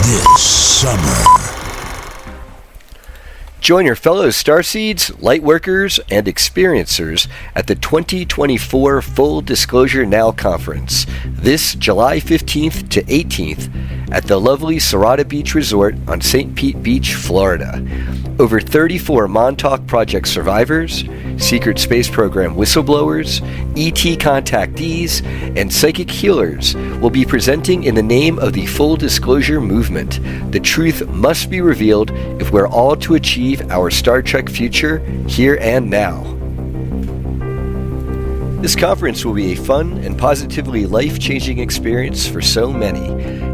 this summer. Join your fellow Starseeds, Lightworkers, and Experiencers at the 2024 Full Disclosure Now Conference this July 15th to 18th at the lovely Serrata Beach Resort on St. Pete Beach, Florida. Over 34 Montauk Project survivors, Secret Space Program whistleblowers, ET contactees, and psychic healers will be presenting in the name of the Full Disclosure Movement. The truth must be revealed if we're all to achieve our Star Trek future here and now. This conference will be a fun and positively life-changing experience for so many.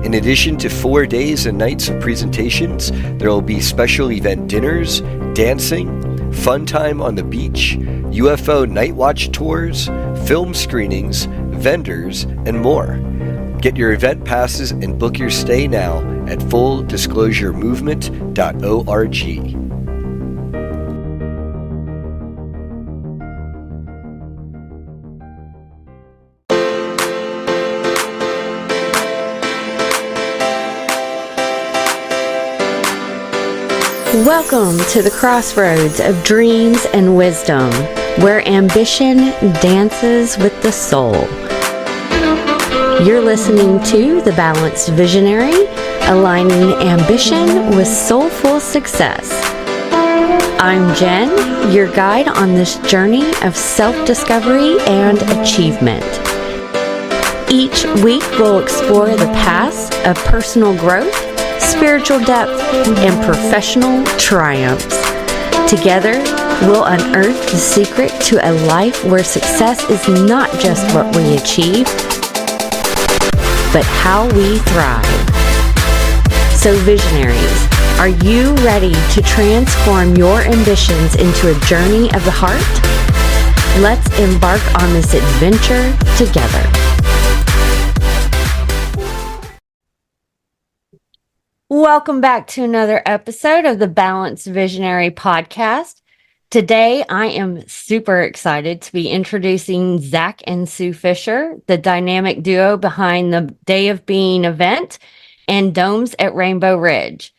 In addition to 4 days and nights of presentations, there will be special event dinners, dancing, fun time on the beach, UFO night watch tours, film screenings, vendors, and more. Get your event passes and book your stay now at fulldisclosuremovement.org. Welcome to the crossroads of dreams and wisdom, where ambition dances with the soul. You're listening to The Balanced Visionary, aligning ambition with soulful success. I'm Jen, your guide on this journey of self-discovery and achievement. Each week we'll explore the paths of personal growth, spiritual depth, and professional triumphs. Together, we'll unearth the secret to a life where success is not just what we achieve, but how we thrive. So visionaries, are you ready to transform your ambitions into a journey of the heart? Let's embark on this adventure together. Welcome back to another episode of the Balanced Visionary podcast. Today, I am super excited to be introducing Zach and Sue Fisher, the dynamic duo behind the Day of Being event and Domes at Rainbow Ridge.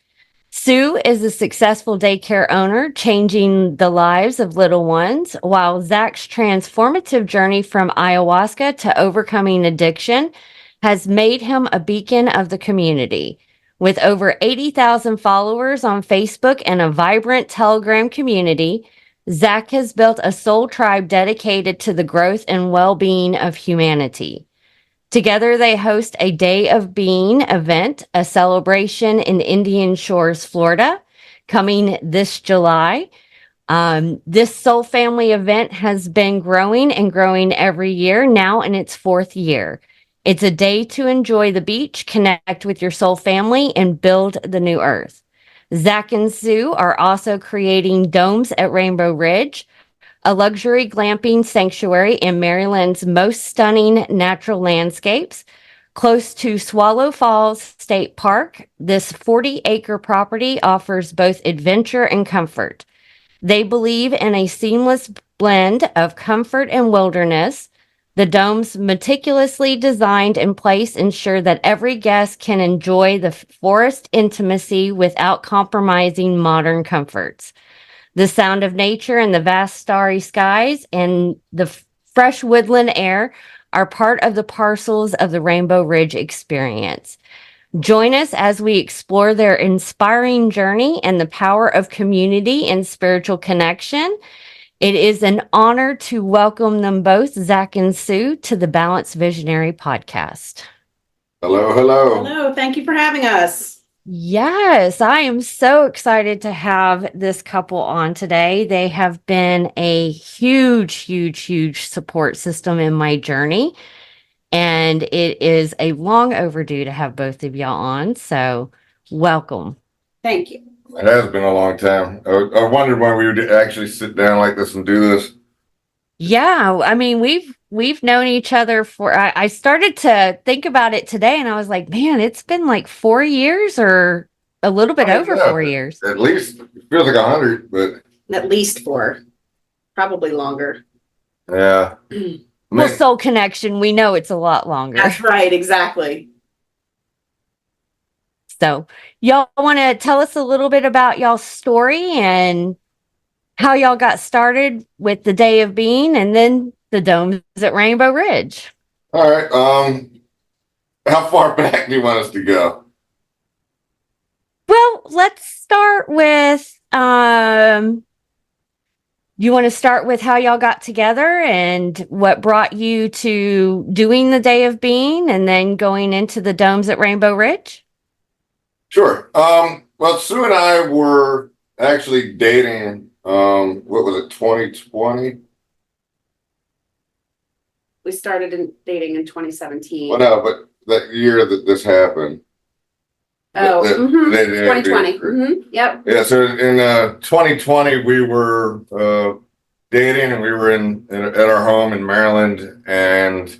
Sue is a successful daycare owner, changing the lives of little ones, while Zach's transformative journey from ayahuasca to overcoming addiction has made him a beacon of the community. With over 80,000 followers on Facebook and a vibrant Telegram community, Zach has built a soul tribe dedicated to the growth and well-being of humanity. Together, they host a Day of Being event, a celebration in Indian Shores, Florida, coming this July. This soul family event has been growing and growing every year, now in its 4th year. It's a day to enjoy the beach, connect with your soul family, and build the new earth. Zach and Sue are also creating Domes at Rainbow Ridge, a luxury glamping sanctuary in Maryland's most stunning natural landscapes. Close to Swallow Falls State Park, this 40-acre property offers both adventure and comfort. They believe in a seamless blend of comfort and wilderness. The domes, meticulously designed and placed, ensure that every guest can enjoy the forest intimacy without compromising modern comforts. The sound of nature and the vast starry skies and the fresh woodland air are part of the parcels of the Rainbow Ridge experience. Join us as we explore their inspiring journey and the power of community and spiritual connection. It is an honor to welcome them both, Zach and Sue, to the Balanced Visionary podcast. Hello, hello. Hello, thank you for having us. Yes, I am so excited to have this couple on today. They have been a huge support system in my journey, and it is a long overdue to have both of y'all on, so welcome. Thank you. It has been a long time. I wondered when we would actually sit down like this and do this. Yeah, I mean, we've known each other for, I started to think about it today and I was like, man, it's been like 4 years or a little bit over 4 years. At least, it feels like 100, but. At least 4, probably longer. Yeah. Well, Soul Connection, we know it's a lot longer. That's right, exactly. So, y'all want to tell us a little bit about y'all's story and how y'all got started with the Day of Being and then the domes at Rainbow Ridge? All right. How far back do you want us to go? Well, let's start with you want to start with how y'all got together and what brought you to doing the Day of Being and then going into the domes at Rainbow Ridge? Sure. Well, Sue and I were actually dating, what was it, 2020? We started dating in 2017. Well, no, but that year that this happened. Oh, that- mhm, that- 2020. Yep. Yeah, so in 2020, we were dating and we were at our home in Maryland, and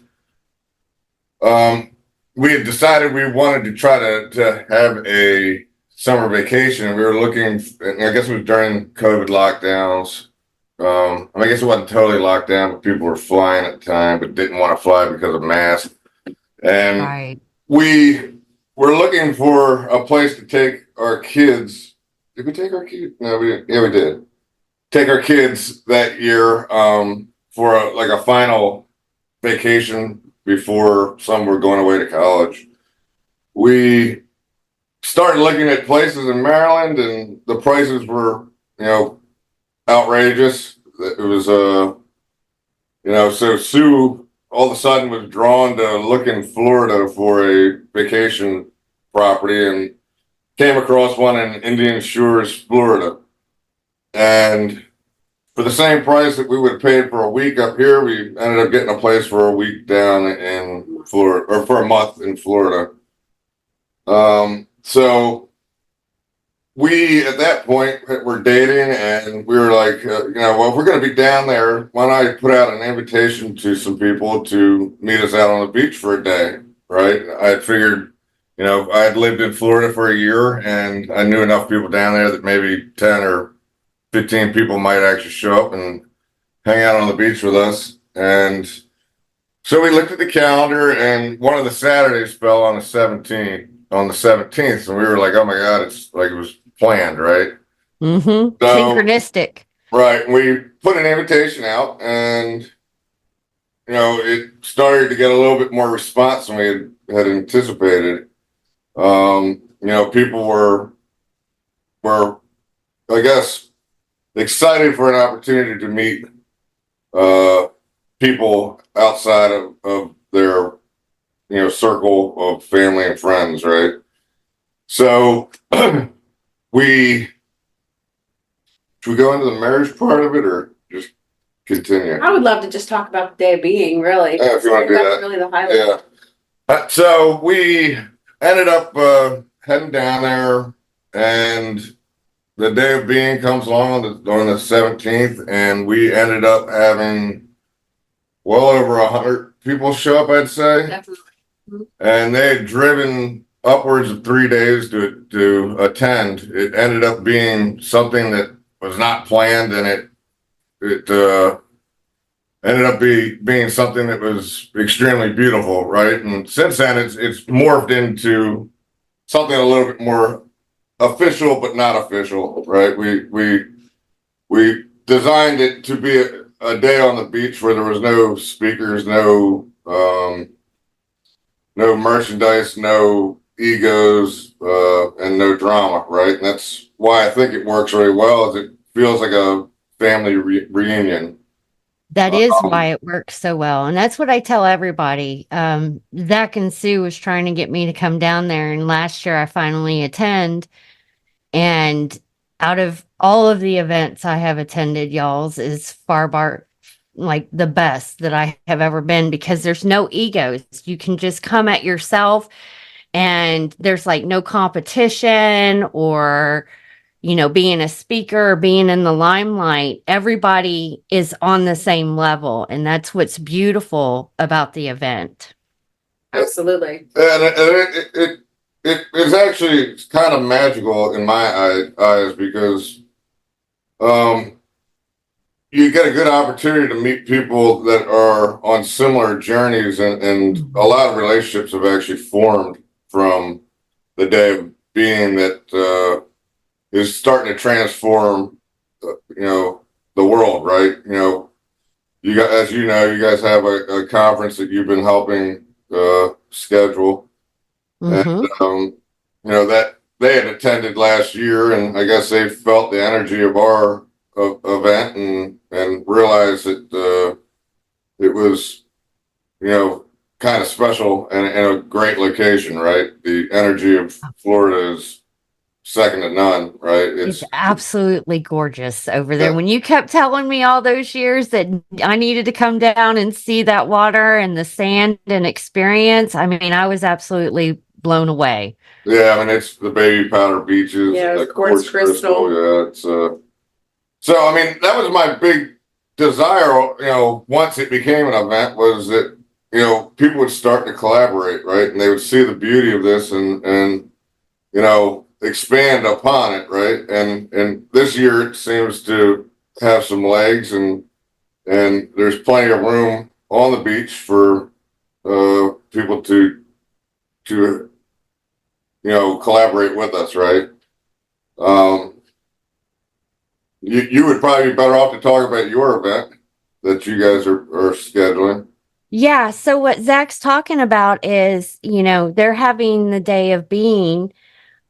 we had decided we wanted to try to have a summer vacation, and we were looking, and I guess it was during COVID lockdowns. I guess it wasn't totally locked down, but people were flying at the time, but didn't want to fly because of masks. And Right. we were looking for a place to take our kids. Did we take our kids? No, we didn't. Yeah, we did. Take our kids that year for a final vacation before some were going away to college. We started looking at places in Maryland, and the prices were, outrageous. It was, so Sue all of a sudden was drawn to look in Florida for a vacation property and came across one in Indian Shores, Florida. And for the same price that we would have paid for a week up here, we ended up getting a place for a week down in Florida, or for a month in Florida. So we, at that point, were dating, and we were like, well, if we're going to be down there, why don't I put out an invitation to some people to meet us out on the beach for a day, right? I had figured, I had lived in Florida for a year, and I knew enough people down there that maybe 10 or 15 people might actually show up and hang out on the beach with us. And so we looked at the calendar, and one of the Saturdays fell on the 17th, and we were like, oh my God, it's like it was planned, right? Mm-hmm. So, Synchronistic. right. We put an invitation out, and it started to get a little bit more response than we had anticipated. People were, I guess, excited for an opportunity to meet people outside of their circle of family and friends, right? So should we go into the marriage part of it, or just continue? I would love to just talk about the Day of Being, really. Yeah, if you want to do That's that. really the highlight. Yeah. So we ended up heading down there, and the Day of Being comes along on the 17th, and we ended up having well over 100 people show up, I'd say. Definitely. And they had driven upwards of 3 days to attend. It ended up being something that was not planned, and it ended up being something that was extremely beautiful, right? And since then, it's morphed into something a little bit more official, but not official, right? We designed it to be a day on the beach where there was no speakers, no merchandise, no egos, and no drama, right? And that's why I think it works really well, is it feels like a family reunion. That is why it works so well. And that's what I tell everybody. Zach and Sue was trying to get me to come down there. And last year I finally attend. And out of all of the events I have attended, y'all's is far like the best that I have ever been, because there's no egos. You can just come at yourself, and there's like no competition or, being a speaker or being in the limelight. Everybody is on the same level. And that's what's beautiful about the event. Absolutely. And it's actually kind of magical in my eyes, because you get a good opportunity to meet people that are on similar journeys, and a lot of relationships have actually formed from the Day being that is starting to transform, the world, right? You guys, as you know, you guys have a conference that you've been helping schedule, and Mm-hmm. that they had attended last year, and I guess they felt the energy of our event and realized that it was, kind of special and a great location, right? The energy of Florida is second to none, right? It's absolutely gorgeous over there. When you kept telling me all those years that I needed to come down and see that water and the sand and experience, I mean, I was absolutely blown away. Yeah, I mean, it's the baby powder beaches, Yeah, the quartz crystal. Yeah, it's so I mean, that was my big desire, once it became an event, was that, people would start to collaborate, right? And they would see the beauty of this and expand upon it, right? And this year it seems to have some legs, and there's plenty of room on the beach for people to collaborate with us, right? You would probably be better off to talk about your event that you guys are scheduling. Yeah. So what Zach's talking about is, they're having the Day of Being,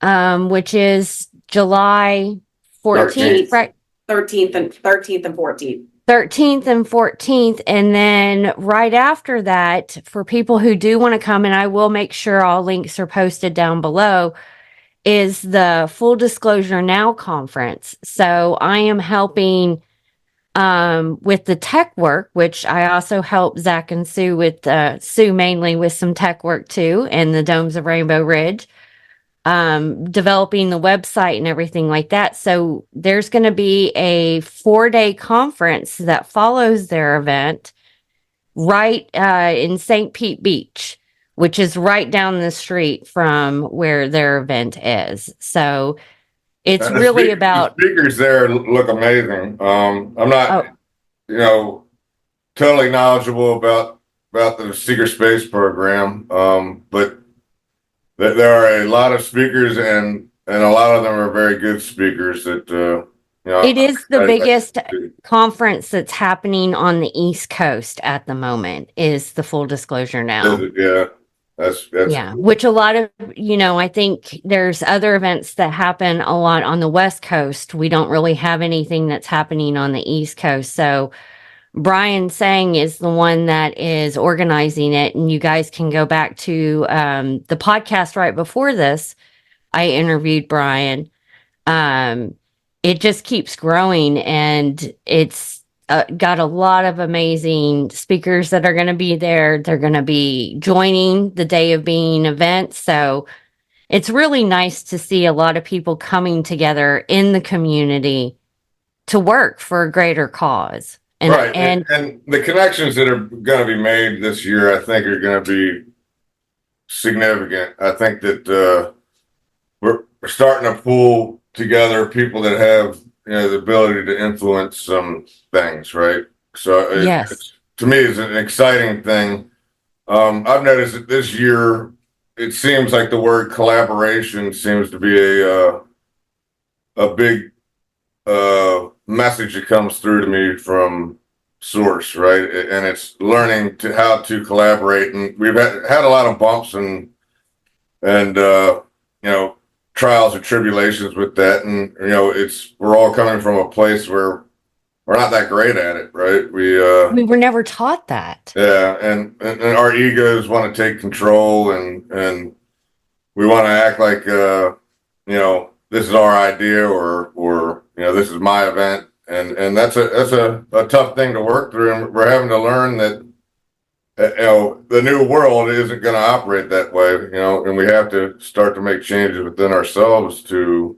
which is July 14th, 13th. right? 13th and 14th. 13th and 14th. And then right after that, for people who do want to come, and I will make sure all links are posted down below, is the Full Disclosure Now conference. So I am helping with the tech work, which I also help Zach and Sue with, Sue mainly with some tech work too, and the Domes of Rainbow Ridge, developing the website and everything like that. So there's going to be a 4-day conference that follows their event right in St. Pete Beach, which is right down the street from where their event is. So it's really about the speakers there look amazing. I'm not, oh, totally knowledgeable about the Secret Space program, but there are a lot of speakers, and a lot of them are very good speakers. That it is the biggest conference that's happening on the East Coast at the moment, is the Full Disclosure Now. Yeah, that's Yeah, which a lot of, I think there's other events that happen a lot on the West Coast. We don't really have anything that's happening on the East Coast. So Brian Sang is the one that is organizing it. And you guys can go back to the podcast right before this. I interviewed Brian. It just keeps growing, and it's got a lot of amazing speakers that are going to be there. They're going to be joining the Day of Being event. So it's really nice to see a lot of people coming together in the community to work for a greater cause. And, right. And the connections that are going to be made this year, I think, are going to be significant. I think that we're starting to pull together people that have the ability to influence some things, right? So yes, to me, it's an exciting thing. I've noticed that this year it seems like the word collaboration seems to be a big message that comes through to me from source, right? And it's learning how to collaborate, and we've had a lot of bumps and trials and tribulations with that, and we're all coming from a place where we're not that great at it, right? We were never taught that. Yeah, and our egos want to take control, and we want to act like this is our idea, or this is my event, and that's a tough thing to work through, and we're having to learn that the new world isn't going to operate that way, and we have to start to make changes within ourselves to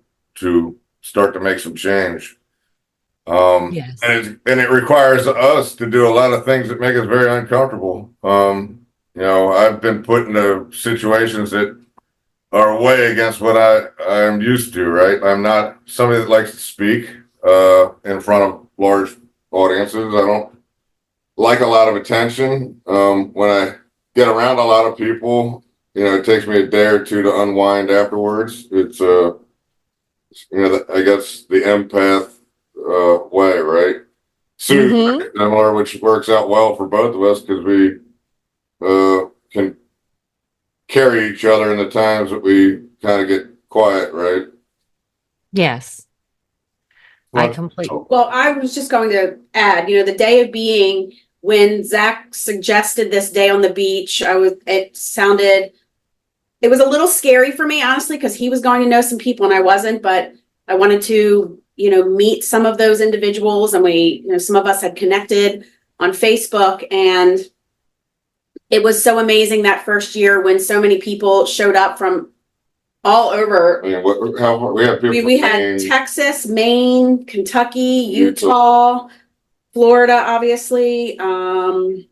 start to make some change. Yes. And it requires us to do a lot of things that make us very uncomfortable. I've been put into situations that are way against what I'm used to, right? I'm not somebody that likes to speak in front of large audiences. I don't like a lot of attention. When I get around a lot of people, it takes me a day or two to unwind afterwards. It's I guess the empath way, right? Mm-hmm. Similar, which works out well for both of us because we can carry each other in the times that we kind of get quiet, right? Yes, I completely. Well, I was just going to add, the day of being when Zach suggested this day on the beach, it was a little scary for me, honestly, because he was going to know some people and I wasn't, but I wanted to, meet some of those individuals, and some of us had connected on Facebook, and it was so amazing that first year when so many people showed up from all over. I mean, how far we have people? We had Texas, Maine, Kentucky, Utah, Florida, obviously. Those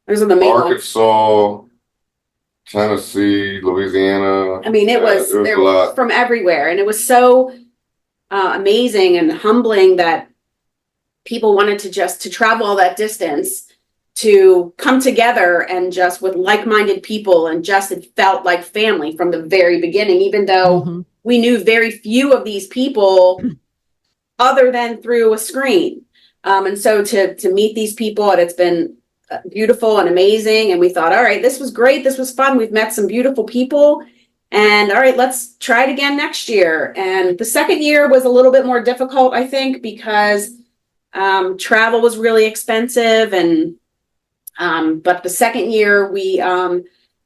are the main ones. Arkansas, Tennessee, Louisiana. I mean, it was a lot from everywhere, and it was so amazing and humbling that people wanted to travel all that distance to come together and just with like-minded people, and just it felt like family from the very beginning, even though we knew very few of these people other than through a screen. And so to meet these people, and it's been beautiful and amazing. And we thought, all right, this was great. This was fun. We've met some beautiful people, and all right, let's try it again next year. And the second year was a little bit more difficult, I think, because travel was really expensive. And but the second year we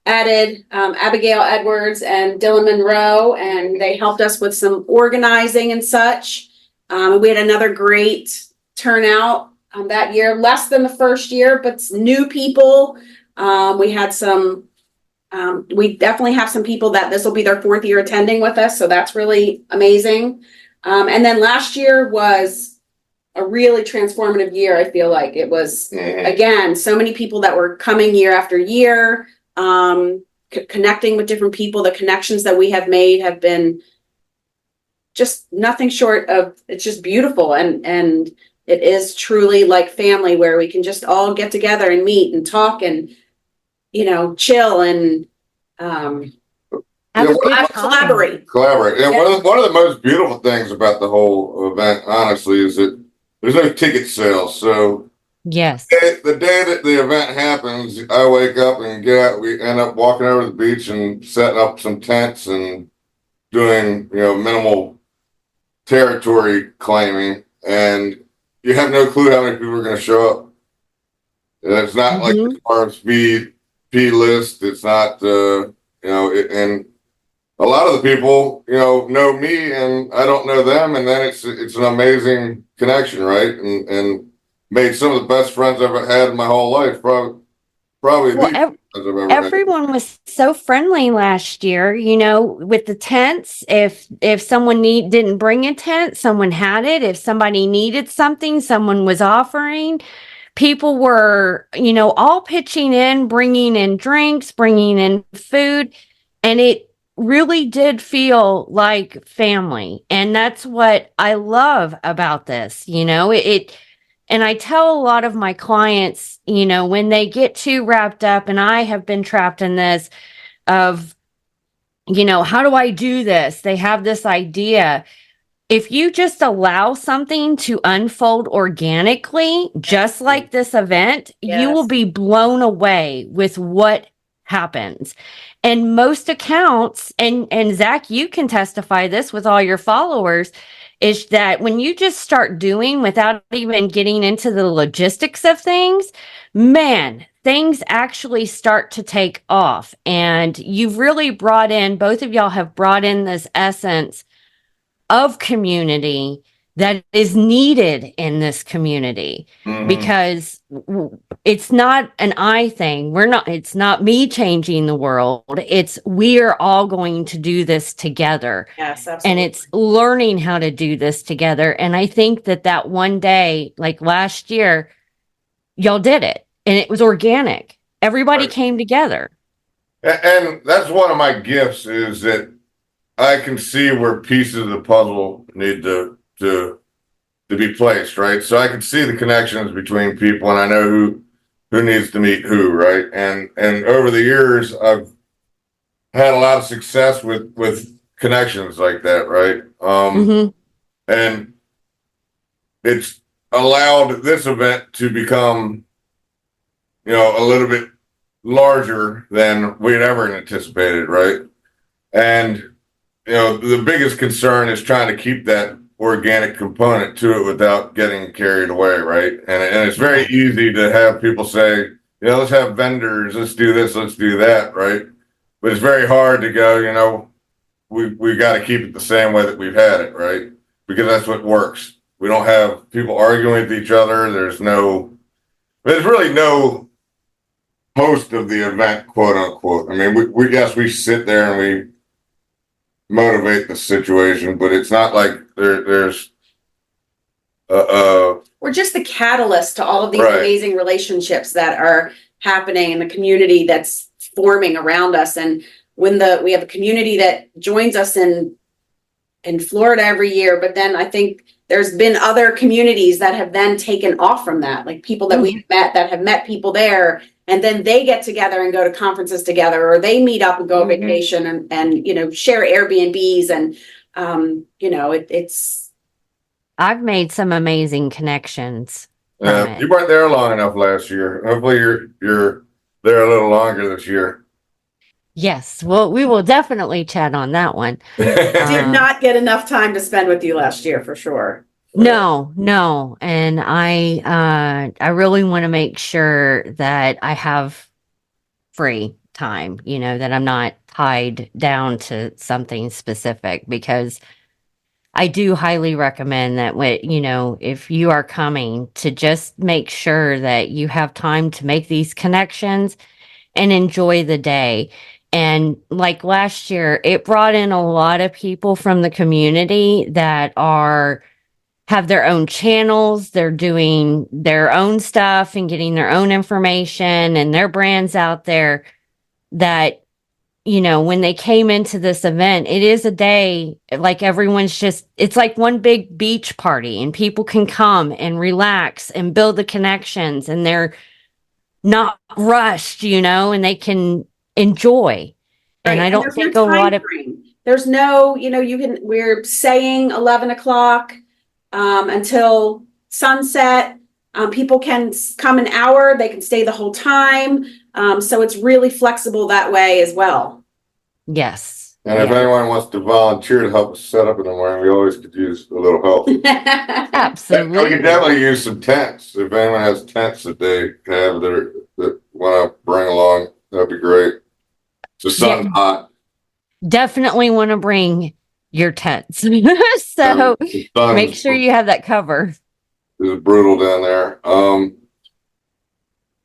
added Abigail Edwards and Dylan Monroe, and they helped us with some organizing and such. We had another great turnout that year, less than the first year, but new people. We had we definitely have some people that this will be their fourth year attending with us, so that's really amazing. And then last year was a really transformative year. I feel like it was, again, so many people that were coming year after year, connecting with different people. The connections that we have made have been just nothing short of, it's just beautiful. And it is truly like family, where we can just all get together and meet and talk and, chill and collaborate. And one of the most beautiful things about the whole event, honestly, is that there's no ticket sales. So yes, the day that the event happens, I wake up and get out. We end up walking over to the beach and setting up some tents and doing, minimal territory claiming. And you have no clue how many people are going to show up. And it's not like the RSVP list. It's not, and a lot of the people, know me and I don't know them. And then it's an amazing connection, right? And made some of the best friends I've ever had in my whole life. Probably well, the best friends I've ever had. Everyone was so friendly last year, with the tents. If someone didn't bring a tent, someone had it. If somebody needed something, someone was offering. People were, all pitching in, bringing in drinks, bringing in food. And it really did feel like family. And that's what I love about this. And I tell a lot of my clients, when they get too wrapped up, and I have been trapped in this of, how do I do this? They have this idea. If you just allow something to unfold organically, just like this event, you will be blown away with what happens. And most accounts, and Zach, you can testify this with all your followers, is that when you just start doing without even getting into the logistics of things, man, things actually start to take off. And you've really both of y'all have brought in this essence of community that is needed in this community, because it's not an I thing. It's not me changing the world. we're all going to do this together. Yes, absolutely. And it's learning how to do this together. And I think that one day, like last year, y'all did it, and it was organic. Everybody came together. And that's one of my gifts, is that I can see where pieces of the puzzle need to be placed, right? So I can see the connections between people, and I know who needs to meet who, right? And over the years, I've had a lot of success with connections like that, right? Mm-hmm. And it's allowed this event to become, a little bit larger than we'd ever anticipated, right? And the biggest concern is trying to keep that organic component to it without getting carried away, right? And it's very easy to have people say, let's have vendors, let's do this, let's do that, right? But it's very hard to go, we got to keep it the same way that we've had it, right? Because that's what works. We don't have people arguing with each other. There's really no host of the event, quote unquote. I mean, we sit there and we motivate the situation, but it's not like there's We're just the catalyst to all of these Right. amazing relationships that are happening in the community that's forming around us. And when we have a community that joins us in Florida every year, but then I think there's been other communities that have then taken off from that, like people that we've met that have met people there, and then they get together and go to conferences together, or they meet up and go on vacation and share Airbnbs and it's. I've made some amazing connections. you weren't there long enough last year. Hopefully you're there a little longer this year. Yes, well, we will definitely chat on that one. Did not get enough time to spend with you last year for sure. No, and I really want to make sure that I have free time, that I'm not tied down to something specific, because I do highly recommend that if you are coming, to just make sure that you have time to make these connections and enjoy the day. And like last year, it brought in a lot of people from the community that have their own channels. They're doing their own stuff and getting their own information and their brands out there, that when they came into this event, it is a day like it's like one big beach party, and people can come and relax and build the connections, and they're not rushed, and they can enjoy. Right. And I don't think no a lot of frame. There's no, we're saying 11 o'clock until sunset. People can come an hour, they can stay the whole time. So it's really flexible that way as well. Yes. And if anyone wants to volunteer to help us set up in the morning, we always could use a little help. Absolutely. We could definitely use some tents. If anyone has tents that they have that want to bring along, that'd be great. The sun's hot. Definitely want to bring your tents. So make sure you have that cover. It's brutal down there. So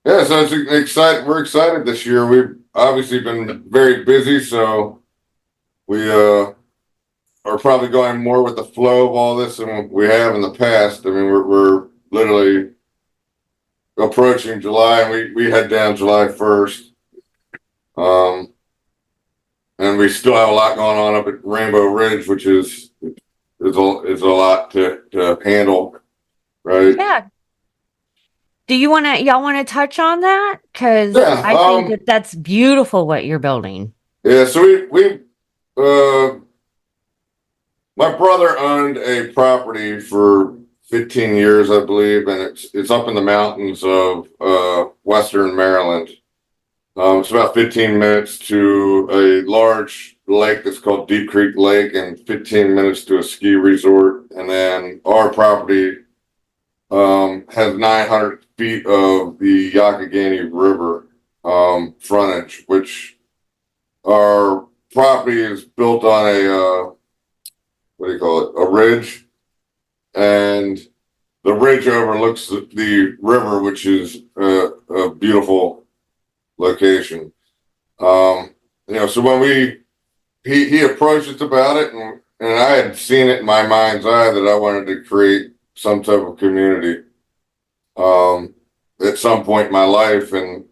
it's exciting. We're excited this year. We've obviously been very busy, so we are probably going more with the flow of all this than we have in the past. I mean, we're literally approaching July, and we head down July 1st. And we still have a lot going on up at Rainbow Ridge, which is a lot to handle, right? Yeah. Do y'all want to touch on that? Because I think that's beautiful what you're building. Yeah, so we my brother owned a property for 15 years, I believe, and it's up in the mountains of Western Maryland. It's about 15 minutes to a large lake that's called Deep Creek Lake, and 15 minutes to a ski resort. And then our property has 900 feet of the Youghiogheny River frontage, which our property is built on a a ridge, and the ridge overlooks the river, which is a beautiful location. So when he approached us about it, and I had seen it in my mind's eye that I wanted to create some type of community at some point in my life, and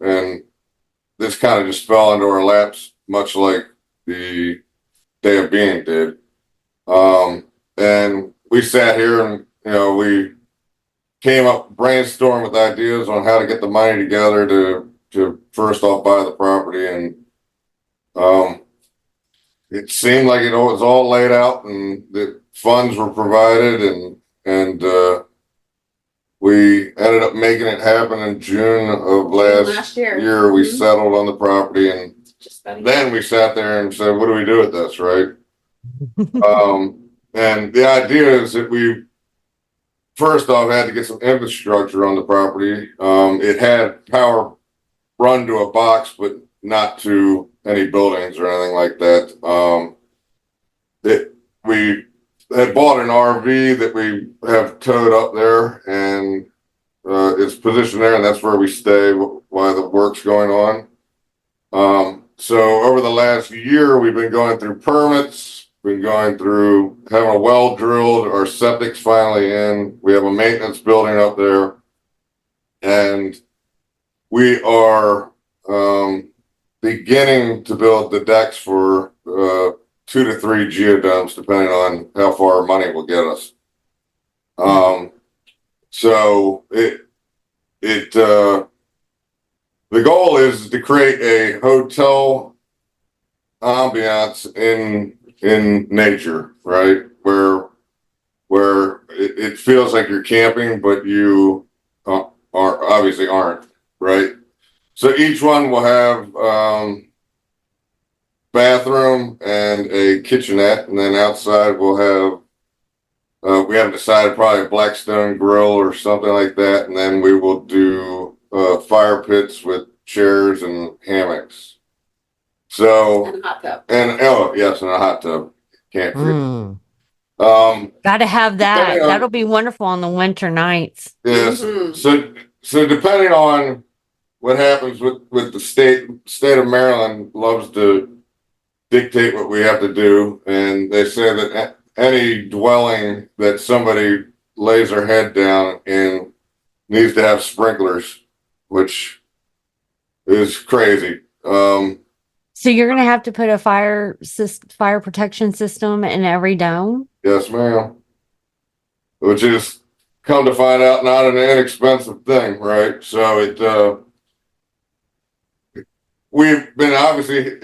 this kind of just fell into our laps, much like the Day of Being did. And we sat here and we brainstormed with ideas on how to get the money together to first off buy the property. And it seemed like it was all laid out and the funds were provided, and we ended up making it happen in June of last year. We settled on the property, and then we sat there and said, what do we do with this, right? And the idea is that we first off had to get some infrastructure on the property. It had power run to a box, but not to any buildings or anything like that. We had bought an RV that we have towed up there, and it's positioned there, and that's where we stay while the work's going on. So over the last year, we've been going through permits, been going through having a well drilled, our septic's finally in, we have a maintenance building up there, and we are beginning to build the decks for 2 to 3 geodomes, depending on how far money will get us. So the goal is to create a hotel ambiance in nature, right? Where it feels like you're camping, but you obviously aren't, right? So each one will have bathroom and a kitchenette, and then outside we'll have we haven't decided, probably a Blackstone grill or something like that, and then we will do fire pits with chairs and hammocks. So And a hot tub. And a hot tub. Can't forget. Gotta have that. That'll be wonderful on the winter nights. Yes. So depending on what happens with the state of Maryland loves to dictate what we have to do, and they say that any dwelling that somebody lays their head down in needs to have sprinklers, which is crazy. So you're gonna have to put a fire protection system in every dome? Yes, ma'am. Which is, come to find out, not an inexpensive thing, right? So we've been obviously,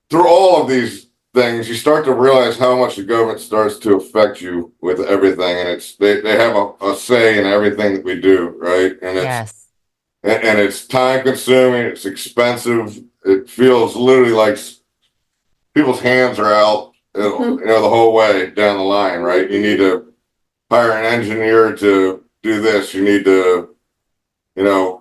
through all of these things, you start to realize how much the government starts to affect you with everything, and they have a say in everything that we do, right? And and it's time consuming, it's expensive, it feels literally like people's hands are out, the whole way down the line, right? You need to hire an engineer to do this, you need to,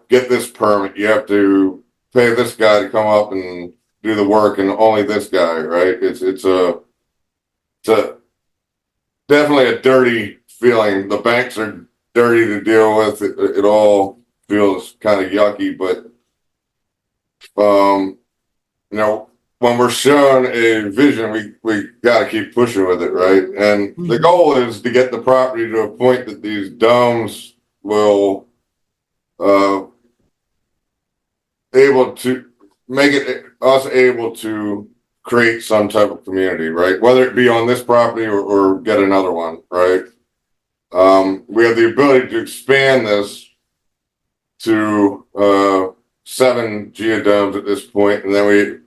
get this permit, you have to pay this guy to come up and do the work, and only this guy, right? It's definitely a dirty feeling. The banks are dirty to deal with. It all feels kind of yucky, but when we're shown a vision, we got to keep pushing with it, right? And the goal is to get the property to a point that these domes will able to make us able to create some type of community, right? Whether it be on this property or get another one, right? We have the ability to expand this to 7 geodomes at this point, and then we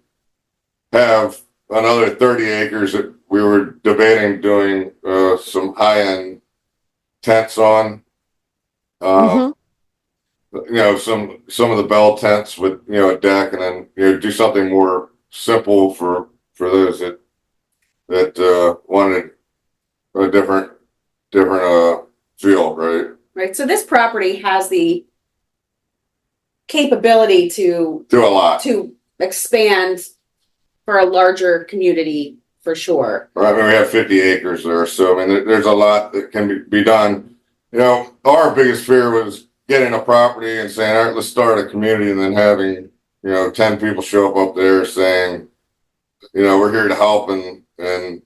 have another 30 acres that we were debating doing some high-end tents on. Some of the bell tents with a deck, and then do something more simple for those that wanted a different feel, right? Right. So this property has the capability to do a lot, to expand for a larger community, for sure. Right. I mean, we have 50 acres there, so I mean, there's a lot that can be done. Our biggest fear was getting a property and saying, all right, let's start a community, and then having 10 people show up there saying, we're here to help, and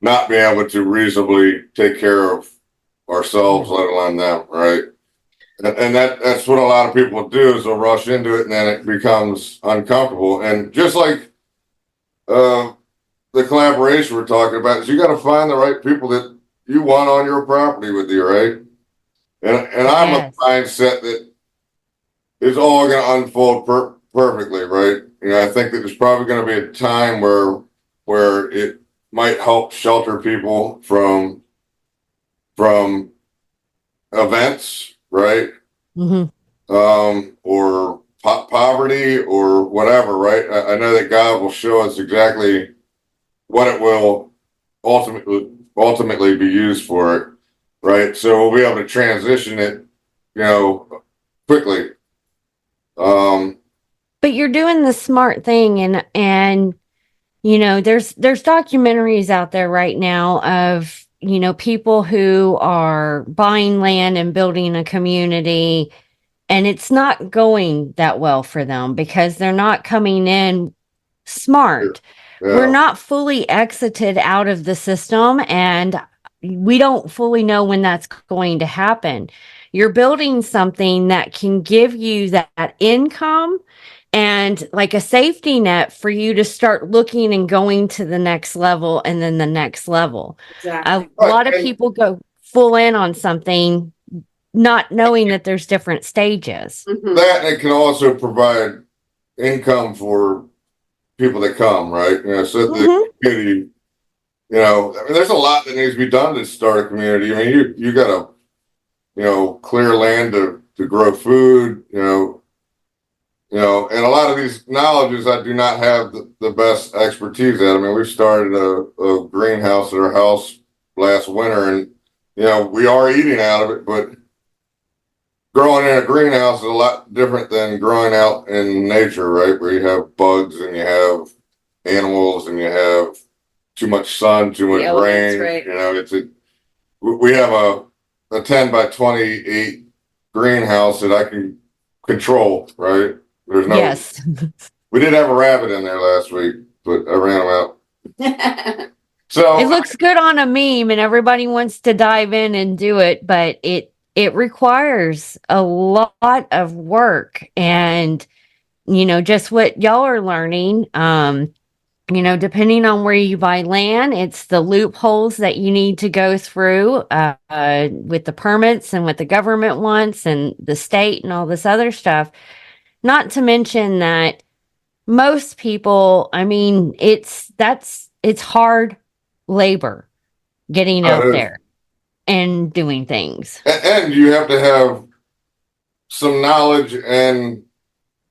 not be able to reasonably take care of ourselves, let alone them, right? And that's what a lot of people do, is they'll rush into it, and then it becomes uncomfortable. And just like the collaboration we're talking about, is you got to find the right people that you want on your property with you, right? And I'm a Yes. mindset that it's all going to unfold perfectly, right? I think that there's probably going to be a time where it might help shelter people from events, right? Hmm. Or poverty or whatever, right? I know that God will show us exactly what it will ultimately be used for it, right? So we'll be able to transition it, quickly. Um, But you're doing the smart thing, and there's documentaries out there right now of people who are buying land and building a community, and it's not going that well for them because they're not coming in smart. We're yeah, not fully exited out of the system, and we don't fully know when that's going to happen. You're building something that can give you that income and like a safety net for you to start looking and going to the next level and then the next level. A Exactly. right. lot of And people go full in on something, not knowing that there's different stages. Mhm. that it can also provide income for people that come, right? So the Hmm. community, I mean, there's a lot that needs to be done to start a community. I mean, you got to, clear land to grow food, and a lot of these knowledges I do not have the best expertise at. I mean, we started a greenhouse at our house last winter, and we are eating out of it, but growing in a greenhouse is a lot different than growing out in nature, right? Where you have bugs and you have animals and you have too much sun, too much elements, rain. right. We have a 10 by 28 greenhouse that I can control, right? There's no, Yes. we did have a rabbit in there last week, but I ran him out. It So, looks good on a meme and everybody wants to dive in and do it, but it requires a lot of work and just what y'all are learning. Depending on where you buy land, it's the loopholes that you need to go through with the permits and what the government wants and the state and all this other stuff. Not to mention that most people, I mean, it's hard labor getting out it is. there and doing things. And you have to have some knowledge and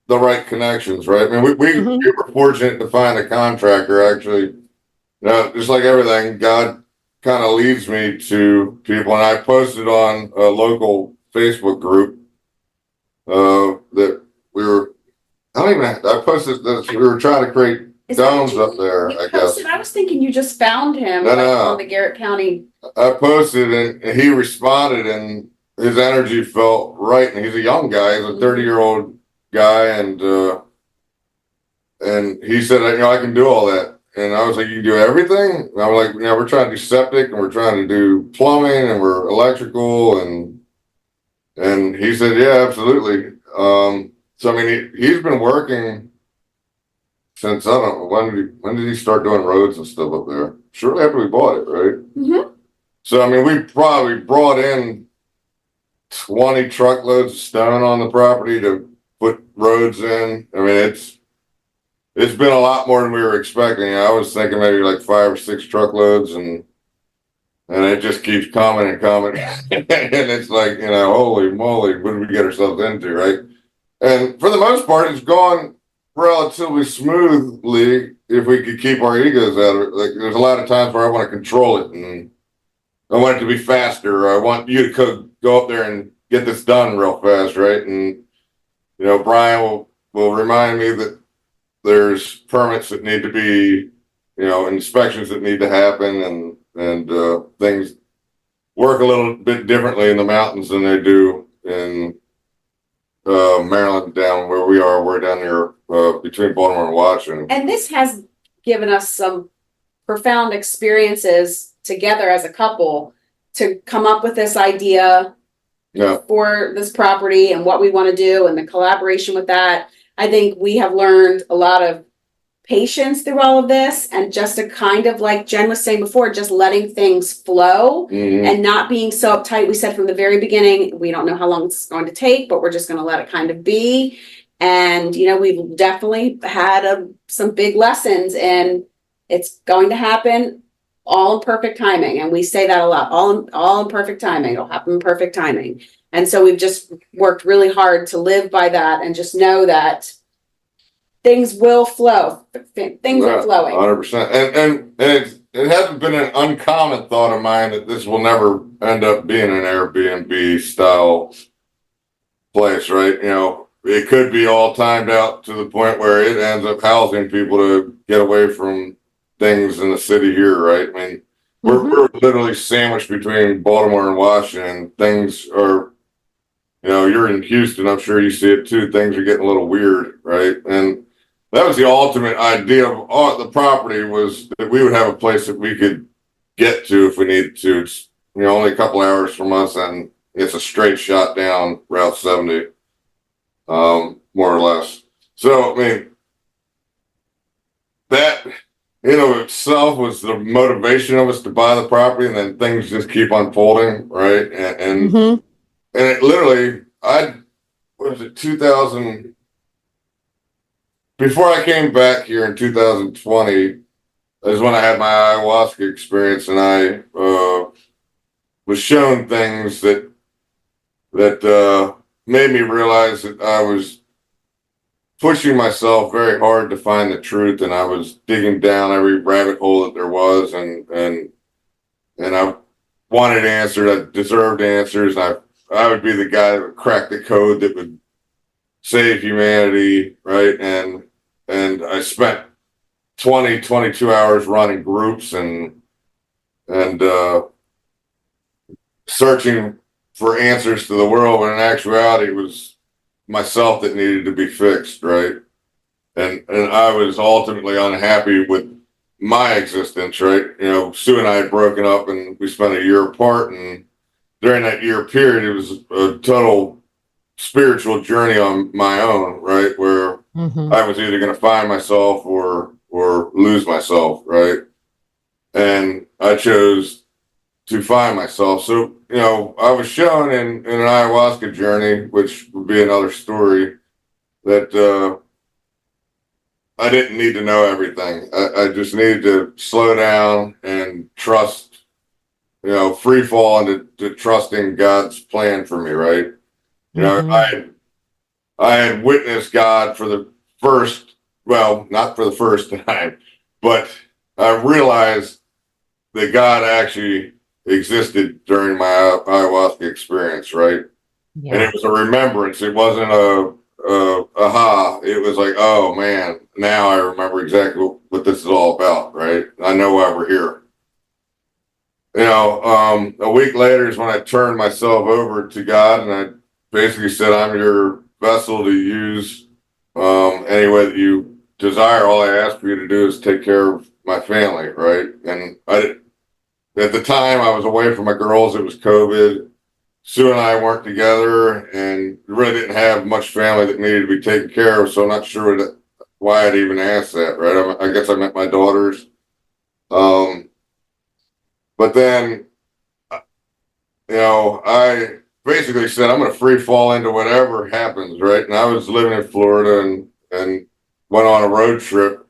the right connections, right? I mean, Mhm. we were fortunate to find a contractor actually. Just like everything, God kind of leads me to people, and I posted on a local Facebook group that we were. I don't even. I posted that we were trying to create Is that domes what up there. you I guess. posted? I was thinking you just found him No, like no. on the Garrett County. I posted and he responded, and his energy felt right. And he's a young guy. He's a 30-year-old guy, and he said, I can do all that. And I was like, you can do everything? And I was like, we're trying to do septic and we're trying to do plumbing and we're electrical. And he said, yeah, absolutely. So, I mean, he's been working since, I don't know, when did he start doing roads and stuff up there? Shortly after we bought it, right? Mm-hmm. So, I mean, we probably brought in 20 truckloads of stone on the property to put roads in. I mean, it's been a lot more than we were expecting. I was thinking maybe like 5 or 6 truckloads, and it just keeps coming and coming. And it's like, holy moly, what did we get ourselves into, right? And for the most part, it's gone relatively smoothly if we could keep our egos out of it. Like, there's a lot of times where I want to control it and I want it to be faster. Or I want you to go up there and get this done real fast, right? And Brian will remind me that there's permits that need to be, inspections that need to happen, and things work a little bit differently in the mountains than they do in Maryland, down where we are. We're down here between Baltimore and Washington. And this has given us some profound experiences together as a couple to come up with this idea for this property and what we want to do and the collaboration with that. I think we have learned a lot of patience through all of this, and just a kind of, like Jen was saying before, just letting things flow and not being so uptight. We said from the very beginning, we don't know how long it's going to take, but we're just going to let it kind of be. And, you know, we've definitely had some big lessons, and it's going to happen all in perfect timing. And we say that a lot, all in perfect timing. It'll happen in perfect timing. And so we've just worked really hard to live by that and just know that things will flow. Things are flowing. 100%. And it hasn't been an uncommon thought of mine that this will never end up being an Airbnb style place, right? You know, it could be all timed out to the point where it ends up housing people to get away from things in the city here, right? I mean, we're literally sandwiched between Baltimore and Washington. Things are, you know, you're in Houston, I'm sure you see it too. Things are getting a little weird, right? And that was the ultimate idea of the property, was that we would have a place that we could get to if we needed to. It's, you know, only a couple hours from us, and it's a straight shot down Route 70, more or less. So, I mean, that in of itself was the motivation of us to buy the property, and then things just keep unfolding, right? And it literally, what was it, 2000, before I came back here in 2020, is when I had my ayahuasca experience, and I was shown things that made me realize that I was pushing myself very hard to find the truth, and I was digging down every rabbit hole that there was, and I wanted answers. I deserved answers. I would be the guy that would crack the code that would save humanity, right? And I spent 22 hours running groups and searching for answers to the world, when in actuality it was myself that needed to be fixed, right? And I was ultimately unhappy with my existence, right? You know, Sue and I had broken up, and we spent a year apart, and during that year period, it was a total spiritual journey on my own, right? Where I was either going to find myself or lose myself, right? And I chose to find myself. So, you know, I was shown in an ayahuasca journey, which would be another story, that I didn't need to know everything. I just needed to slow down and trust, you know, free fall into trusting God's plan for me, right? You know, I had witnessed God for the first, well, not for the first time, but I realized that God actually existed during my ayahuasca experience, right? Yeah. And it was a remembrance. It wasn't a aha. It was like, oh man, now I remember exactly what this is all about, right? I know why we're here. You know, a week later is when I turned myself over to God, and I basically said, I'm your vessel to use any way that you desire. All I ask for you to do is take care of my family, right? And at the time, I was away from my girls. It was COVID. Sue and I weren't together, and really didn't have much family that needed to be taken care of. So I'm not sure why I'd even asked that, right? I guess I meant my daughters. But then, you know, I basically said, I'm going to free fall into whatever happens, right? And I was living in Florida and went on a road trip,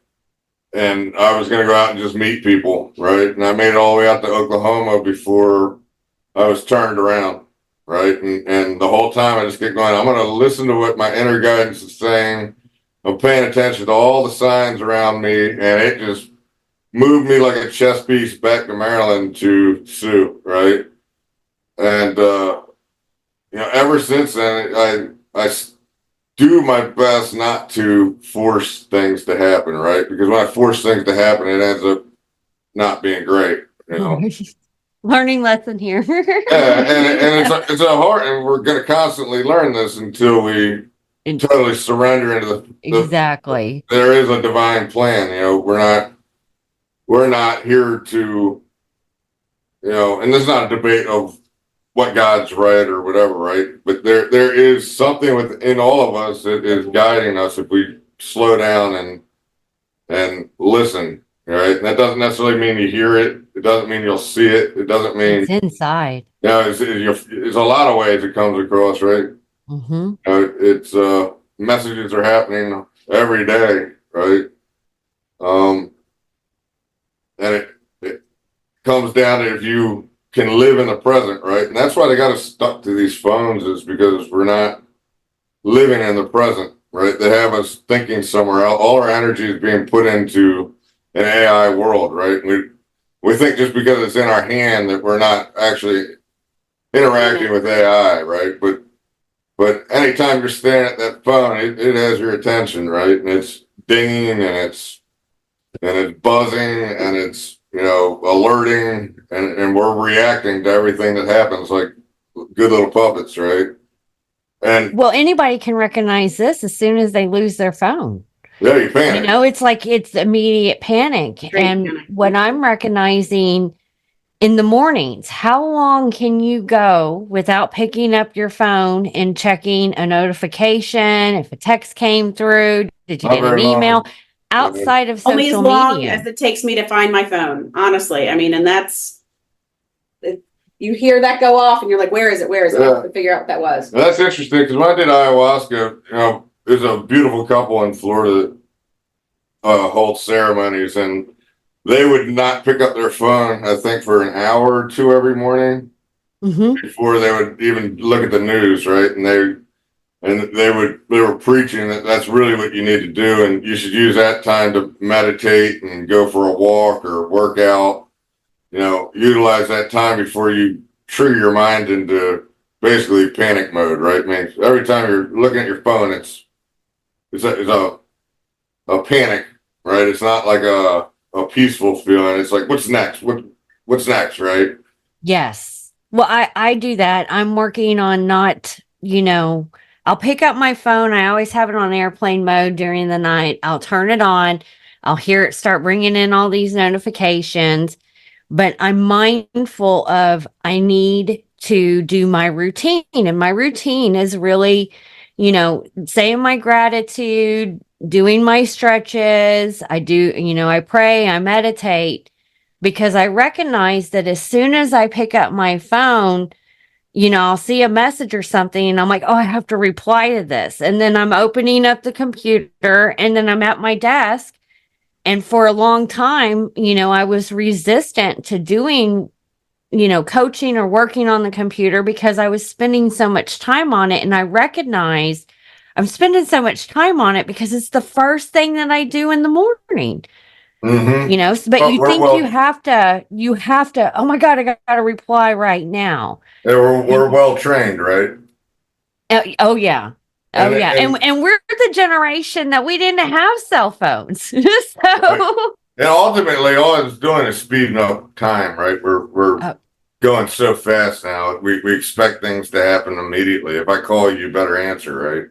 and I was going to go out and just meet people, right? And I made it all the way out to Oklahoma before I was turned around, right? And the whole time I just kept going, I'm going to listen to what my inner guidance is saying. I'm paying attention to all the signs around me, and it just moved me like a chess piece back to Maryland to Sue, right? And, you know, ever since then, I do my best not to force things to happen, right? Because when I force things to happen, it ends up not being great, you know. Learning lesson here. Yeah, and it's a hard, and we're going to constantly learn this until we totally surrender into exactly. There is a divine plan, you know. We're not here to, you know, and this is not a debate of what God's right or whatever, right? But there is something within all of us that is guiding us if we slow down and listen, right? And that doesn't necessarily mean you hear it. It doesn't mean you'll see it. It doesn't mean, It's inside. it's a lot of ways it comes across, right? Mm-hmm. It's messages are happening every day, right? And it comes down to if you can live in the present, right? And that's why they got us stuck to these phones, is because we're not living in the present, right? They have us thinking somewhere else. All our energy is being put into an AI world, right? We think just because it's in our hand that we're not actually interacting with AI, right? But anytime you're staring at that phone, it has your attention, right? And it's dinging and it's buzzing and it's, alerting, and we're reacting to everything that happens like good little puppets, right? And Well, anybody can recognize this as soon as they lose their phone. yeah, you panic. It's like it's immediate panic. Straight And panic. what I'm recognizing in the mornings, how long can you go without picking up your phone and checking a notification? If a text came through, did you Not get an very long. email? Outside of Only as social long media. as it takes me to find my phone, honestly. I mean, and you hear that go off and you're like, where is it? Where is it? I have to figure out what that was. That's interesting, because when I did ayahuasca, there's a beautiful couple in Florida that hold ceremonies, and they would not pick up their phone, I think, for an hour or two every morning Mm-hmm. before they would even look at the news, right? And they were preaching that that's really what you need to do, and you should use that time to meditate and go for a walk or work out. Utilize that time before you trigger your mind into basically panic mode, right? I mean, every time you're looking at your phone, it's a panic, right? It's not like a peaceful feeling. It's like, what's next? What's next, right? Yes. Well, I do that. I'm working on not, I'll pick up my phone. I always have it on airplane mode during the night. I'll turn it on. I'll hear it start bringing in all these notifications, but I'm mindful of I need to do my routine. And my routine is really, saying my gratitude, doing my stretches. I do, I pray, I meditate, because I recognize that as soon as I pick up my phone, I'll see a message or something and I'm like, oh, I have to reply to this. And then I'm opening up the computer and then I'm at my desk. And for a long time, I was resistant to doing, coaching or working on the computer because I was spending so much time on it. And I recognized I'm spending so much time on it because it's the first thing that I do in the morning. Mm-hmm. But you think you have to, oh my God, I got to reply right now. Yeah, we're well trained, right? Oh yeah. Oh yeah. And we're the generation that we didn't have cell phones. So and ultimately all it's doing is speeding up time, right? We're going so fast now. We expect things to happen immediately. If I call you, you better answer, right?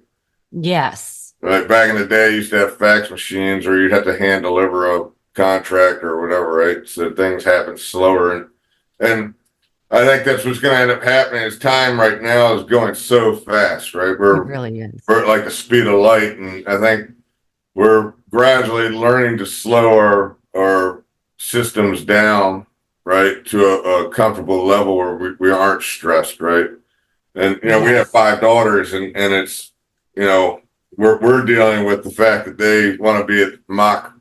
yes. Right. Back in the day, you used to have fax machines, or you'd have to hand deliver a contract or whatever, right? So things happen slower, and I think that's what's going to end up happening. Is time right now is going so fast, right? It really is. We're at like the speed of light, and I think we're gradually learning to slow our systems down, right, to a comfortable level where we aren't stressed, right? And we have 5 daughters, and it's we're dealing with the fact that they want to be at Mach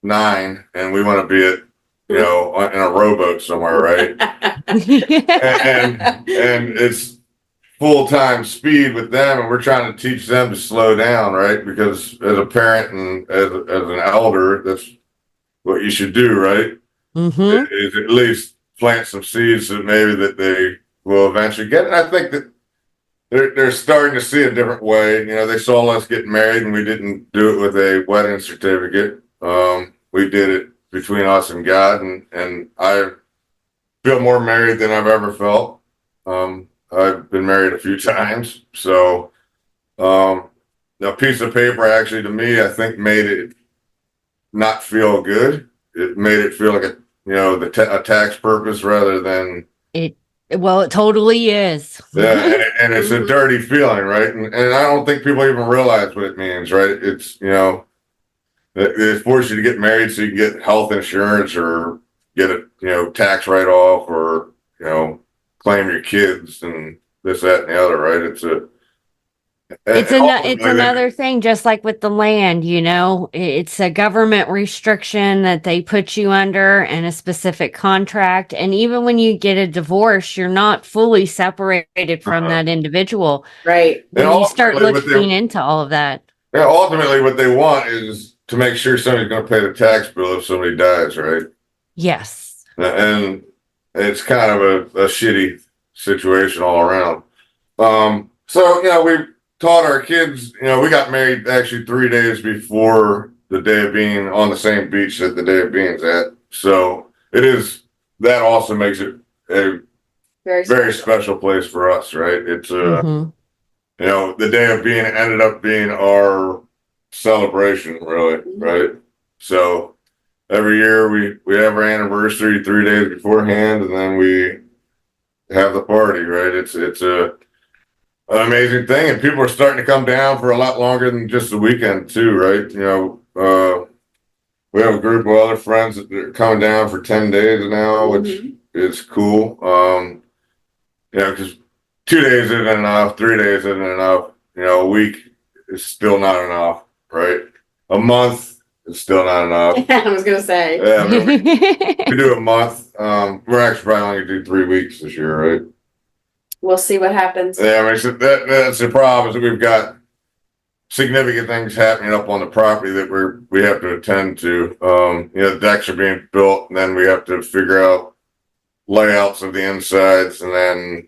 9, and we want to be at in a rowboat somewhere, right? and it's full-time speed with them, and we're trying to teach them to slow down, right? Because as a parent and as an elder, that's what you should do, right? Mm-hmm. Is at least plant some seeds that maybe that they will eventually get. And I think that they're starting to see a different way. They saw us get married, and we didn't do it with a wedding certificate. We did it between us and God, and I feel more married than I've ever felt. I've been married a few times, so a piece of paper actually, to me, I think made it not feel good. It made it feel like a tax purpose rather than Well, it totally is. Yeah, and it's a dirty feeling, right? And I don't think people even realize what it means, right? It's They force you to get married so you can get health insurance or get a, tax write-off or, claim your kids and this, that, and the other, right? It's another thing, just like with the land, it's a government restriction that they put you under and a specific contract. And even when you get a divorce, you're not fully separated from that individual. Right. When you start looking into all of that. Yeah, ultimately what they want is to make sure somebody's going to pay the tax bill if somebody dies, right? Yes. And it's kind of a shitty situation all around. So, we taught our kids, we got married actually 3 days before the day of being on the same beach that the day of being's at. So that also makes it a very special place for us, right? It's the day of being ended up being our celebration, really, right? So every year we have our anniversary 3 days beforehand, and then we have the party, right? It's an amazing thing, and people are starting to come down for a lot longer than just the weekend too, right? We have a group of other friends that are coming down for 10 days now, which is cool. Because 2 days isn't enough, 3 days isn't enough. A week is still not enough, right? A month is still not enough. I was gonna say. Yeah, we do a month. We're actually probably only gonna do 3 weeks this year, right? We'll see what happens. Yeah, so that's the problem is that we've got significant things happening up on the property that we have to attend to. The decks are being built, and then we have to figure out layouts of the insides, and then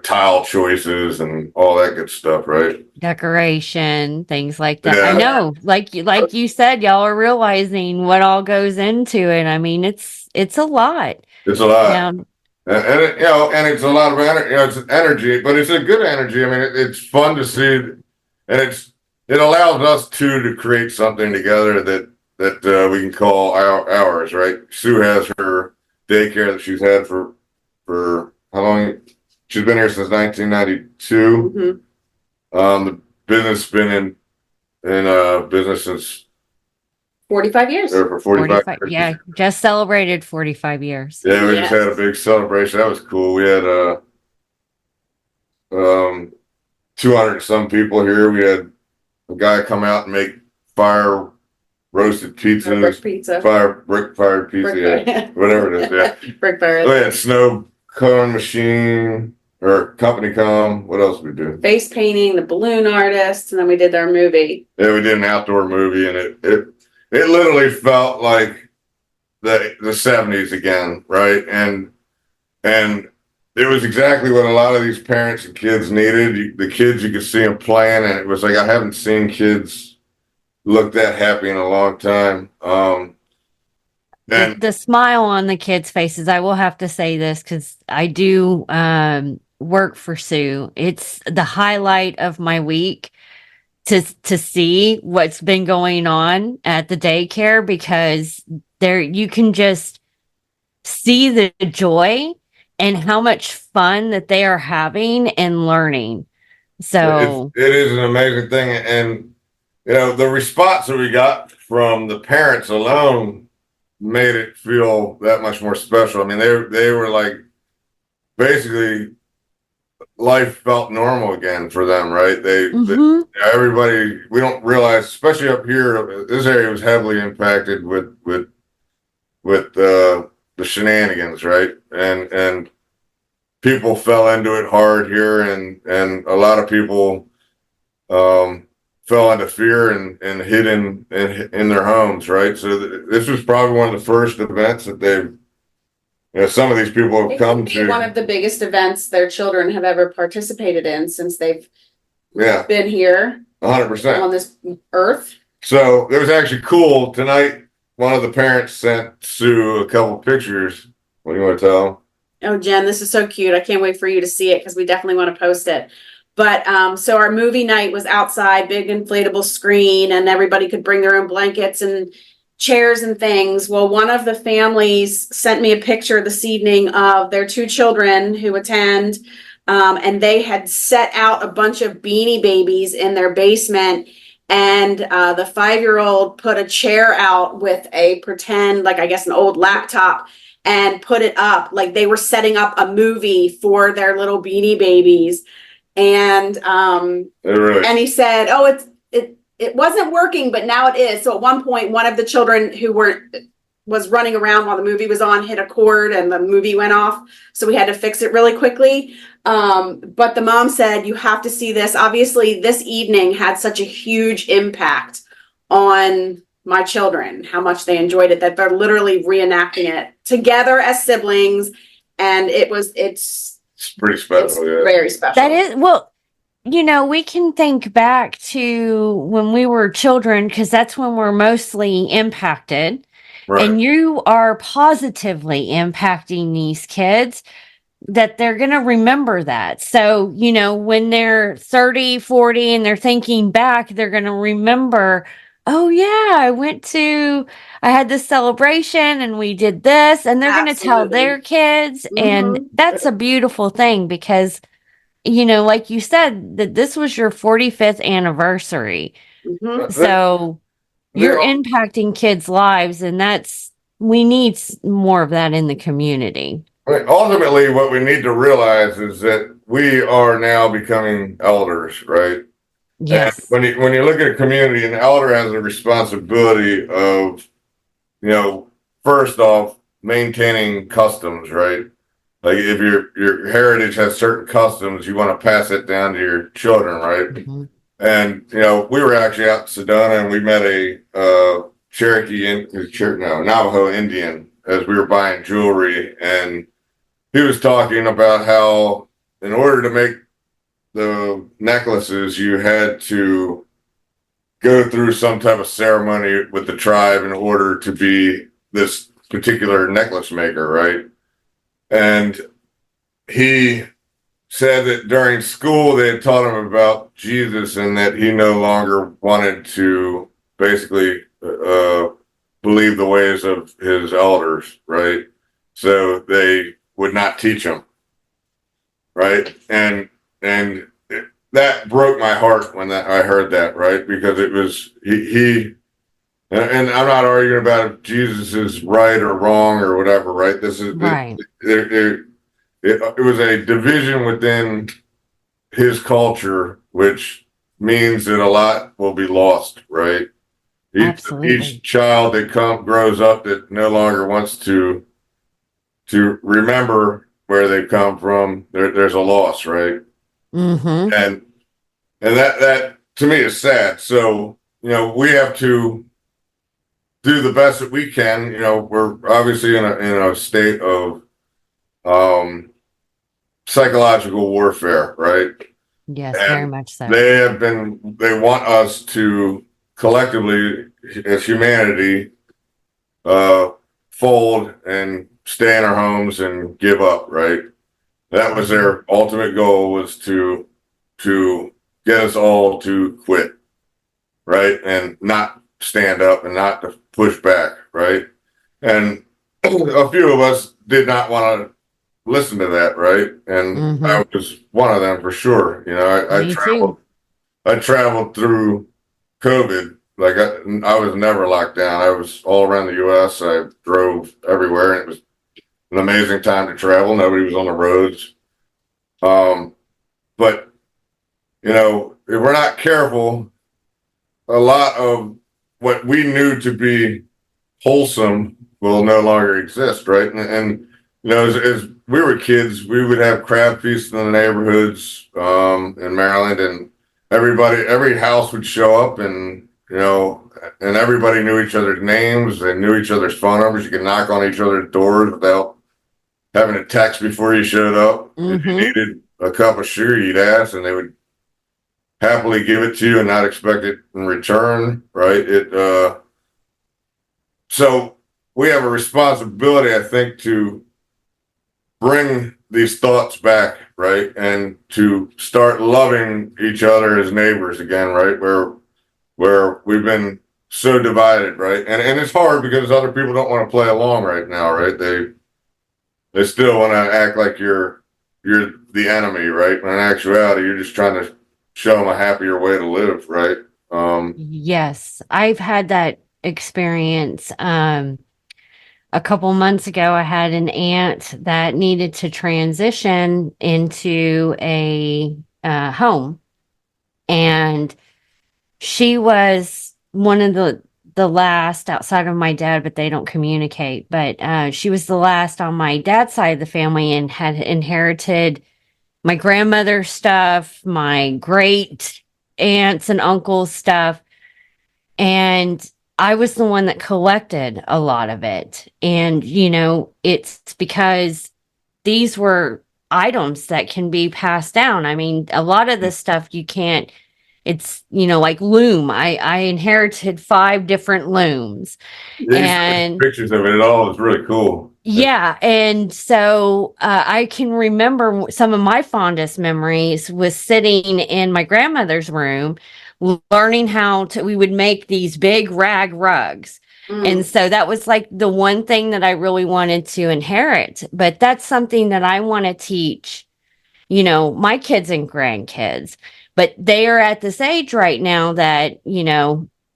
tile choices and all that good stuff, right? Decoration, things like that. Yeah. I know, like you said, y'all are realizing what all goes into it. I mean, it's a lot. It's a lot. Yeah. And it's a lot of energy. It's energy, but it's a good energy. I mean, it's fun to see, and it allows us to create something together that we can call ours, right? Sue has her daycare that she's had for how long? She's been here since 1992. The business has been in business since 45 years. For 45 years. Yeah, just celebrated 45 years. Yeah, we just had a big celebration. That was cool. We had 200 and some people here. We had a guy come out and make fire roasted pizzas, brick pizza, brick fired pizza, whatever it is. Yeah, brick fire. We had snow cone machine or company come. What else did we do? Face painting, the balloon artist, and then we did our movie. Yeah, we did an outdoor movie, and it literally felt like the 70s again, right? And it was exactly what a lot of these parents and kids needed. The kids, you could see them playing, and it was like I haven't seen kids look that happy in a long time. The smile on the kids' faces, I will have to say this because I do work for Sue. It's the highlight of my week to see what's been going on at the daycare, because there you can just see the joy and how much fun that they are having and learning. So it is an amazing thing, and the response that we got from the parents alone made it feel that much more special. I mean, they were like, basically life felt normal again for them, right? Everybody, we don't realize, especially up here, this area was heavily impacted with the shenanigans, right? And people fell into it hard here, and a lot of people fell into fear and hid in their homes, right? So this was probably one of the first events that some of these people have come to. One of the biggest events their children have ever participated in since they've been here 100% on this earth. So it was actually cool tonight. One of the parents sent Sue a couple pictures. What do you want to tell them? Oh, Jen, this is so cute. I can't wait for you to see it because we definitely want to post it. But so our movie night was outside, big inflatable screen, and everybody could bring their own blankets and chairs and things. Well, one of the families sent me a picture this evening of their 2 children who attend, and they had set out a bunch of Beanie Babies in their basement, And the 5-year-old put a chair out with a pretend, like I guess an old laptop, and put it up like they were setting up a movie for their little Beanie Babies. And and he said, "Oh, it wasn't working, but now it is." So at one point, one of the children who was running around while the movie was on hit a cord and the movie went off. So we had to fix it really quickly. But the mom said, "You have to see this." Obviously, this evening had such a huge impact on my children, how much they enjoyed it, that they're literally reenacting it together as siblings. And it's pretty special. Yeah. Very special. That is, well, we can think back to when we were children, because that's when we're mostly impacted. Right. And you are positively impacting these kids, that they're going to remember that. So, when they're 30, 40 and they're thinking back, they're going to remember, oh yeah, I had this celebration and we did this, and they're going to tell their kids. And that's a beautiful thing, because, like you said, that this was your 45th anniversary. So you're impacting kids' lives, and we need more of that in the community. Ultimately, what we need to realize is that we are now becoming elders, right? Yes. And when you look at a community, an elder has a responsibility of, first off, maintaining customs, right? Like if your heritage has certain customs, you want to pass it down to your children, right? Mm-hmm. And we were actually out in Sedona, and we met a Navajo Indian as we were buying jewelry, and he was talking about how in order to make the necklaces, you had to go through some type of ceremony with the tribe in order to be this particular necklace maker, right? And he said that during school they had taught him about Jesus, and that he no longer wanted to basically believe the ways of his elders, right? So they would not teach him, right? And that broke my heart when I heard that, right? Because it was he and I'm not arguing about if Jesus is right or wrong or whatever, right? This is right. It was a division within his culture, which means that a lot will be lost, right? Absolutely. Each child that grows up that no longer wants to remember where they've come from, there's a loss, right? Mm-hmm. And that to me is sad. So, we have to do the best that we can. We're obviously in a state of psychological warfare, right? Yes, And very much so. They want us to collectively, as humanity, fold and stay in our homes and give up, right? That was their ultimate goal, was to get us all to quit, right? And not stand up and not to push back, right? And a few of us did not want to listen to that, right? And I was one of them for sure. I traveled through COVID. Like I was never locked down. I was all around the U.S. I drove everywhere, and it was an amazing time to travel. Nobody was on the roads. But if we're not careful, a lot of what we knew to be wholesome will no longer exist, right? And as we were kids, we would have crab feasts in the neighborhoods in Maryland, and every house would show up, and and everybody knew each other's names. They knew each other's phone numbers. You could knock on each other's doors without having a text before you showed up. If you needed a cup of sugar, you'd ask, and they would happily give it to you and not expect it in return, right? So we have a responsibility, I think, to bring these thoughts back, right? And to start loving each other as neighbors again, right? Where we've been so divided, right? And it's hard because other people don't want to play along right now, right? They still want to act like you're the enemy, right? When in actuality, you're just trying to show them a happier way to live, right? Yes, I've had that experience. A couple months ago, I had an aunt that needed to transition into a home, and she was one of the last outside of my dad, but they don't communicate. But she was the last on my dad's side of the family and had inherited my grandmother's stuff, my great aunts and uncles' stuff. And I was the one that collected a lot of it. And, it's because these were items that can be passed down. I mean, a lot of this stuff you can't, it's, like loom. I inherited 5 different looms. And pictures of it all is really cool. yeah, and so I can remember some of my fondest memories was sitting in my grandmother's room, learning we would make these big rag rugs. And so that was like the one thing that I really wanted to inherit. But that's something that I want to teach, my kids and grandkids. But they are at this age right now that,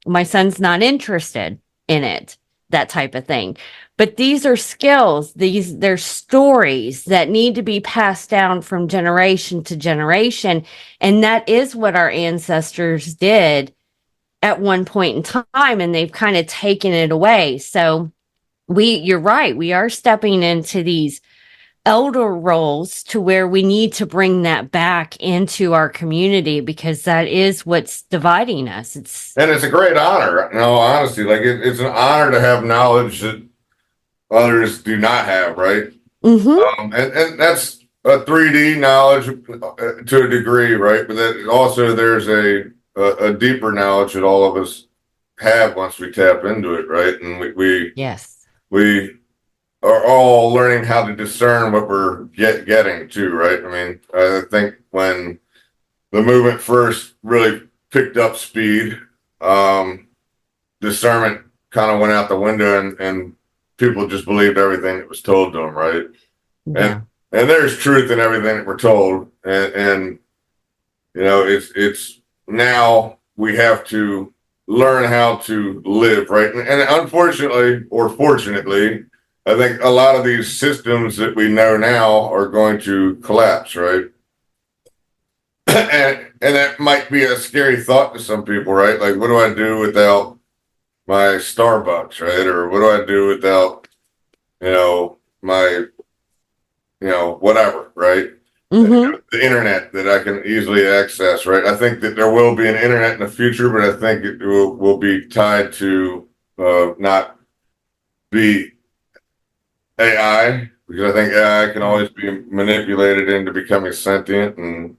my son's not interested in it, that type of thing. But these are skills, they're stories that need to be passed down from generation to generation. And that is what our ancestors did at one point in time, and they've kind of taken it away. So you're right, we are stepping into these elder roles to where we need to bring that back into our community, because that is what's dividing us. And it's a great honor. No, honestly, like it's an honor to have knowledge that others do not have, right? And that's a 3D knowledge to a degree, right? But that also there's a deeper knowledge that all of us have once we tap into it, right? And we are all learning how to discern what we're getting to, right? I mean, I think when the movement first really picked up speed, discernment kind of went out the window, and people just believed everything that was told to them, right? Yeah. And there's truth in everything that we're told, and it's now we have to learn how to live, right? And unfortunately, or fortunately, I think a lot of these systems that we know now are going to collapse, right? and that might be a scary thought to some people, right? Like, what do I do without my Starbucks, right? Or what do I do without, my, whatever, right? The internet that I can easily access, right? I think that there will be an internet in the future, but I think it will be tied to not be AI, because I think AI can always be manipulated into becoming sentient and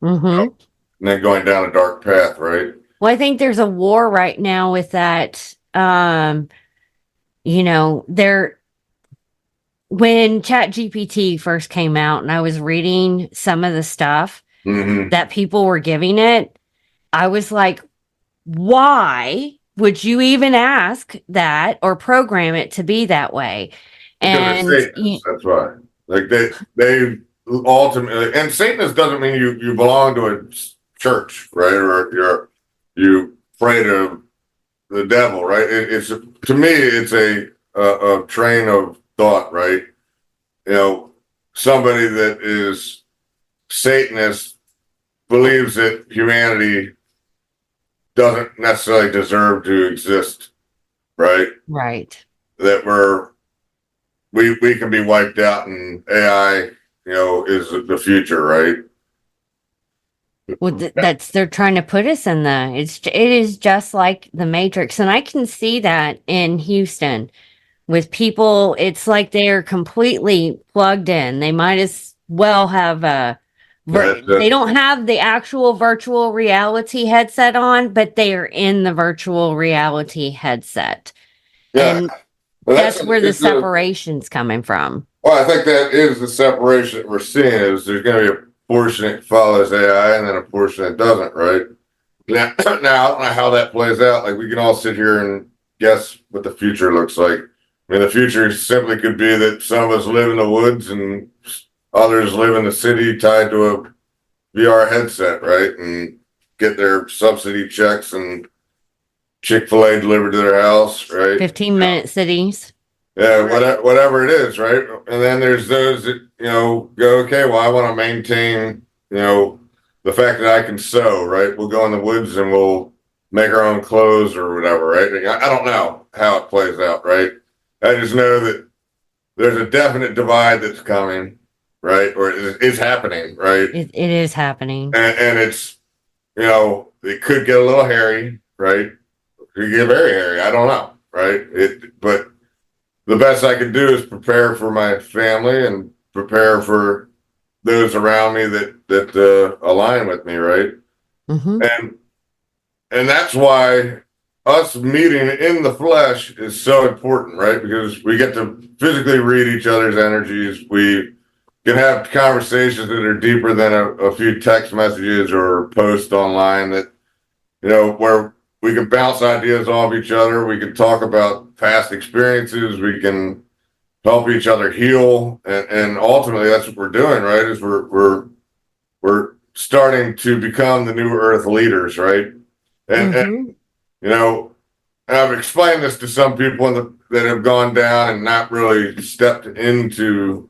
then going down a dark path, right? Well, I think there's a war right now with that. When ChatGPT first came out and I was reading some of the stuff that people were giving it, I was like, why would you even ask that or program it to be that way? And that's why. Like they ultimately, and Satanist doesn't mean you belong to a church, right? Or you pray to the devil, right? It's to me, it's a train of thought, right? Somebody that is Satanist believes that humanity doesn't necessarily deserve to exist, right? Right. That we can be wiped out, and AI, is the future, right? Well, they're trying to put us in it is just like the Matrix, and I can see that in Houston with people. It's like they're completely plugged in. They might as well have they don't have the actual virtual reality headset on, but they are in the virtual reality headset. Yeah. And that's where the separation's coming from. Well, I think that is the separation that we're seeing. Is there's going to be a portion that follows AI and then a portion that doesn't, right? Now, I don't know how that plays out. Like, we can all sit here and guess what the future looks like. I mean, the future simply could be that some of us live in the woods and others live in the city tied to a VR headset, right? And get their subsidy checks and Chick-fil-A delivered to their house, right? 15-minute cities. Yeah, whatever it is, right? And then there's those that, go, okay, well, I want to maintain, the fact that I can sew, right? We'll go in the woods and we'll make our own clothes or whatever, right? I don't know how it plays out, right? I just know that there's a definite divide that's coming, right? Or it is happening, right? It is happening. And it's, it could get a little hairy, right? It could get very hairy. I don't know, right? But the best I can do is prepare for my family and prepare for those around me that align with me, right? Mm-hmm. And that's why us meeting in the flesh is so important, right? Because we get to physically read each other's energies. We can have conversations that are deeper than a few text messages or posts online that, where we can bounce ideas off each other. We can talk about past experiences. We can help each other heal. And ultimately that's what we're doing, right? Is we're starting to become the new earth leaders, right? And I've explained this to some people that have gone down and not really stepped into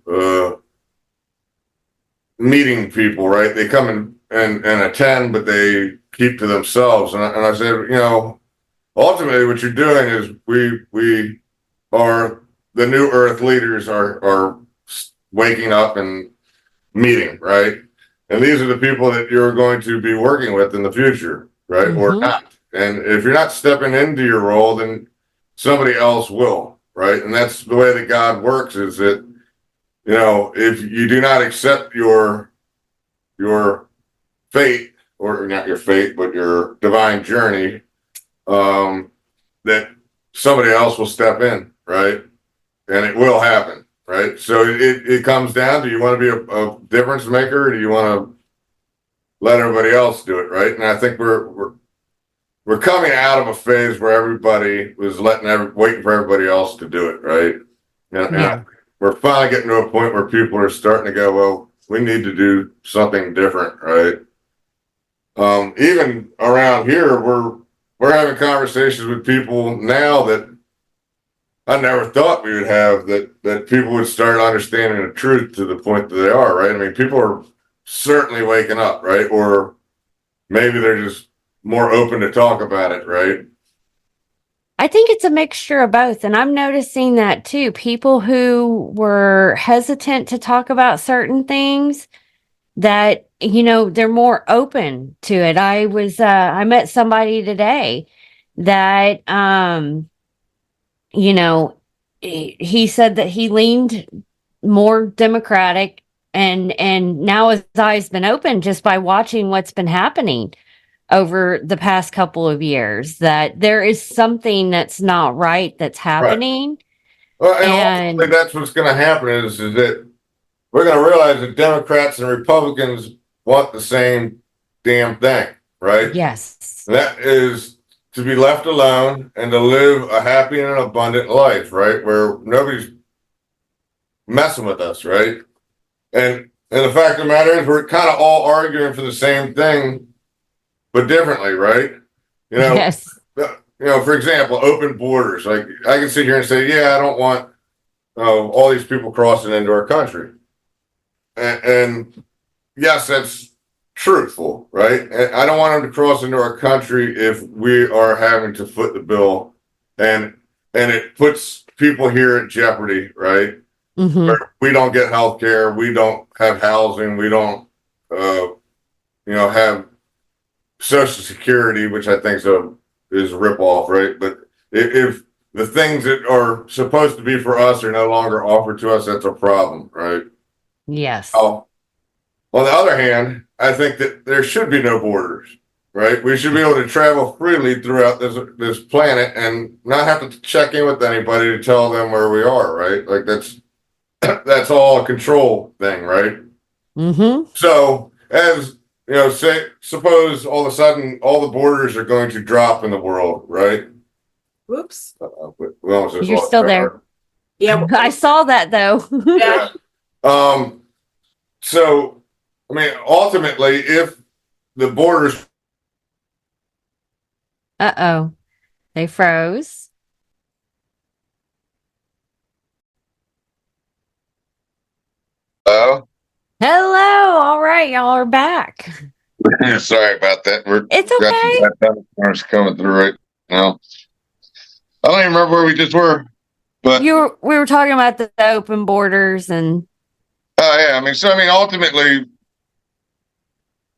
meeting people, right? They come and attend, but they keep to themselves. And I said, ultimately what you're doing is we are the new earth leaders are waking up and meeting, right? And these are the people that you're going to be working with in the future, right? Mm-hmm. Or not. And if you're not stepping into your role, then somebody else will, right? And that's the way that God works, is that, if you do not accept your fate, or not your fate, but your divine journey, that somebody else will step in, right? And it will happen, right? So it comes down to, you want to be a difference maker, or do you want to let everybody else do it, right? And I think we're coming out of a phase where everybody was waiting for everybody else to do it, right? And we're finally getting to a point where people are starting to go, well, we need to do something different, right? Even around here, we're having conversations with people now that I never thought we would have, that people would start understanding the truth to the point that they are, right? I mean, people are certainly waking up, right? Or maybe they're just more open to talk about it, right? I think it's a mixture of both. And I'm noticing that too. People who were hesitant to talk about certain things, that, they're more open to it. I met somebody today that, he said that he leaned more Democratic, and now his eyes been open just by watching what's been happening over the past couple of years, that there is something that's not right that's happening. Right. Well, and ultimately that's what's going to happen is that we're going to realize that Democrats and Republicans want the same damn thing, right? Yes. That is to be left alone and to live a happy and an abundant life, right? Where nobody's messing with us, right? And the fact of the matter is, we're kind of all arguing for the same thing, but differently, right? Yes. For example, open borders. Like, I can sit here and say, yeah, I don't want all these people crossing into our country. And yes, that's truthful, right? And I don't want them to cross into our country if we are having to foot the bill, and it puts people here at jeopardy, right? Mm-hmm. Where we don't get health care, we don't have housing, we don't, have Social Security, which I think is a ripoff, right? But if the things that are supposed to be for us are no longer offered to us, that's a problem, right? Yes. On the other hand, I think that there should be no borders, right? We should be able to travel freely throughout this planet and not have to check in with anybody to tell them where we are, right? Like, that's all a control thing, right? Mm-hmm. So, as suppose all of a sudden all the borders are going to drop in the world, right? Whoops. You're still there. Yeah. I saw that though. Yeah. So, I mean, ultimately, if the borders Uh-oh. They froze. Oh, Hello. All right. Y'all are back. sorry about that. We're It's got some okay. bad thunderstorms coming through right now. I don't even remember where we just were, but We were talking about the open borders and yeah, I mean, ultimately,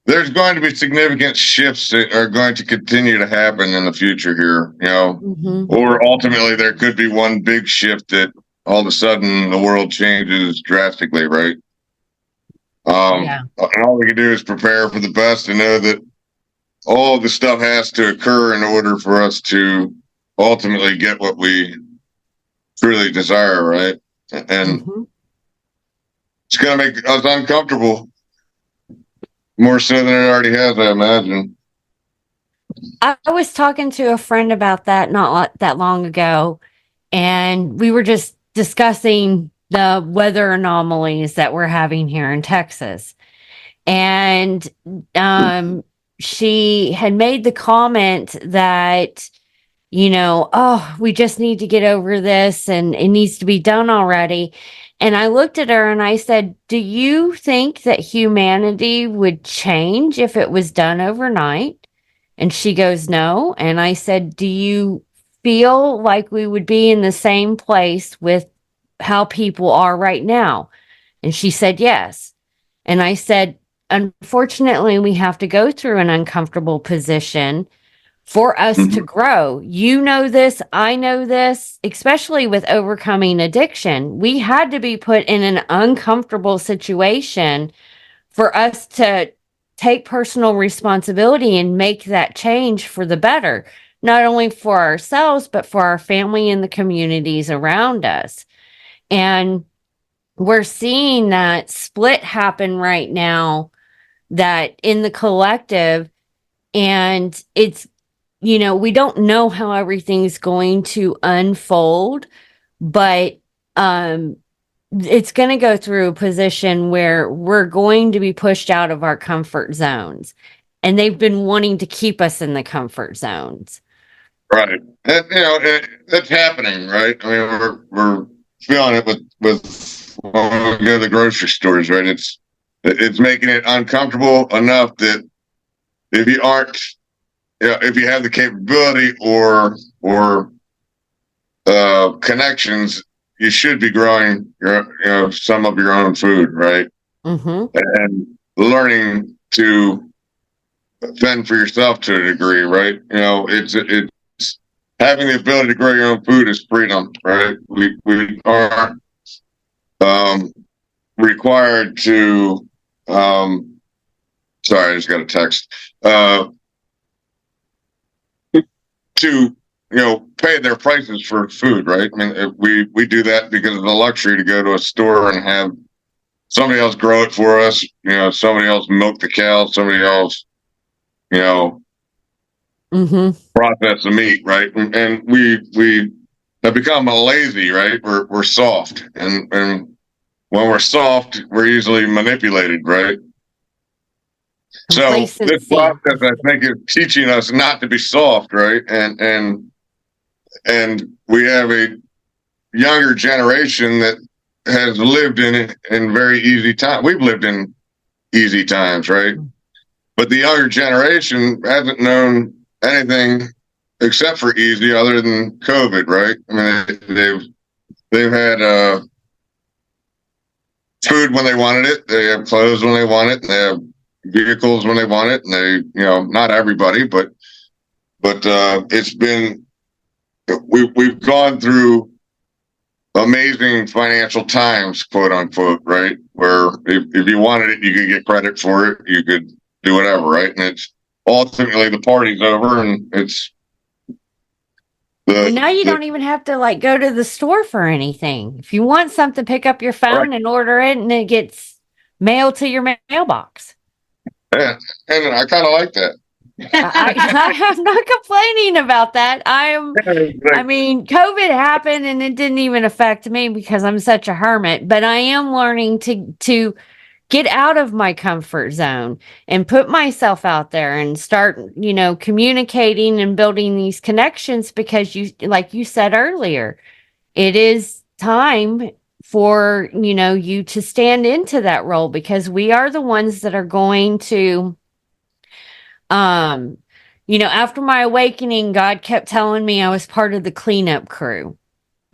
there's going to be significant shifts that are going to continue to happen in the future here, Mhm. or ultimately there could be one big shift that all of a sudden the world changes drastically, right? Yeah. And all we can do is prepare for the best and know that all of the stuff has to occur in order for us to ultimately get what we truly desire, right? And Mhm. it's going to make us uncomfortable more so than it already has, I imagine. I was talking to a friend about that that long ago, and we were just discussing the weather anomalies that we're having here in Texas. And she had made the comment that, oh, we just need to get over this and it needs to be done already. And I looked at her and I said, do you think that humanity would change if it was done overnight? And she goes, no. And I said, do you feel like we would be in the same place with how people are right now? And she said, yes. And I said, unfortunately, we have to go through an uncomfortable position for us to Mhm. grow. You know this, I know this, especially with overcoming addiction. We had to be put in an uncomfortable situation for us to take personal responsibility and make that change for the better, not only for ourselves, but for our family and the communities around us. And we're seeing that split happen right now, that in the collective, and it's, we don't know how everything's going to unfold, but it's going to go through a position where we're going to be pushed out of our comfort zones. And they've been wanting to keep us in the comfort zones. Right. That's happening, right? I mean, we're feeling it with when we go to the grocery stores, right? It's making it uncomfortable enough that if you aren't, if you have the capability or connections, you should be growing some of your own food, right? Mm-hmm. And learning to fend for yourself to a degree, right? It's having the ability to grow your own food is freedom, right? We are required to. Sorry, I just got a text. To pay their prices for food, right? I mean, we do that because of the luxury to go to a store and have somebody else grow it for us. Somebody else milk the cow, somebody else, you know, Mm-hmm. process the meat, right? And we have become lazy, right? We're soft, and when we're soft, we're easily manipulated, right? So this Complacency. process, I think, is teaching us not to be soft, right? And we have a younger generation that has lived in very easy time. We've lived in easy times, right? But the younger generation hasn't known anything except for easy other than COVID, right? I mean, they've had food when they wanted it, they have clothes when they want it, and they have vehicles when they want it, and not everybody, but it's been we've gone through amazing financial times, quote unquote, right? Where if you wanted it, you could get credit for it, you could do whatever, right? And it's ultimately the party's over, and it's Well, now you the don't even have to go to the store for anything. If you want something, pick up your right. phone and order it, and it gets mailed to your mailbox. Yeah, and I kind of like that. I'm not complaining about that. I mean, COVID happened and it didn't even affect me because I'm such a hermit, but I am learning to get out of my comfort zone and put myself out there and start, communicating and building these connections, because like you said earlier, it is time for, you to stand into that role, because we are the ones that are going to, after my awakening, God kept telling me I was part of the cleanup crew.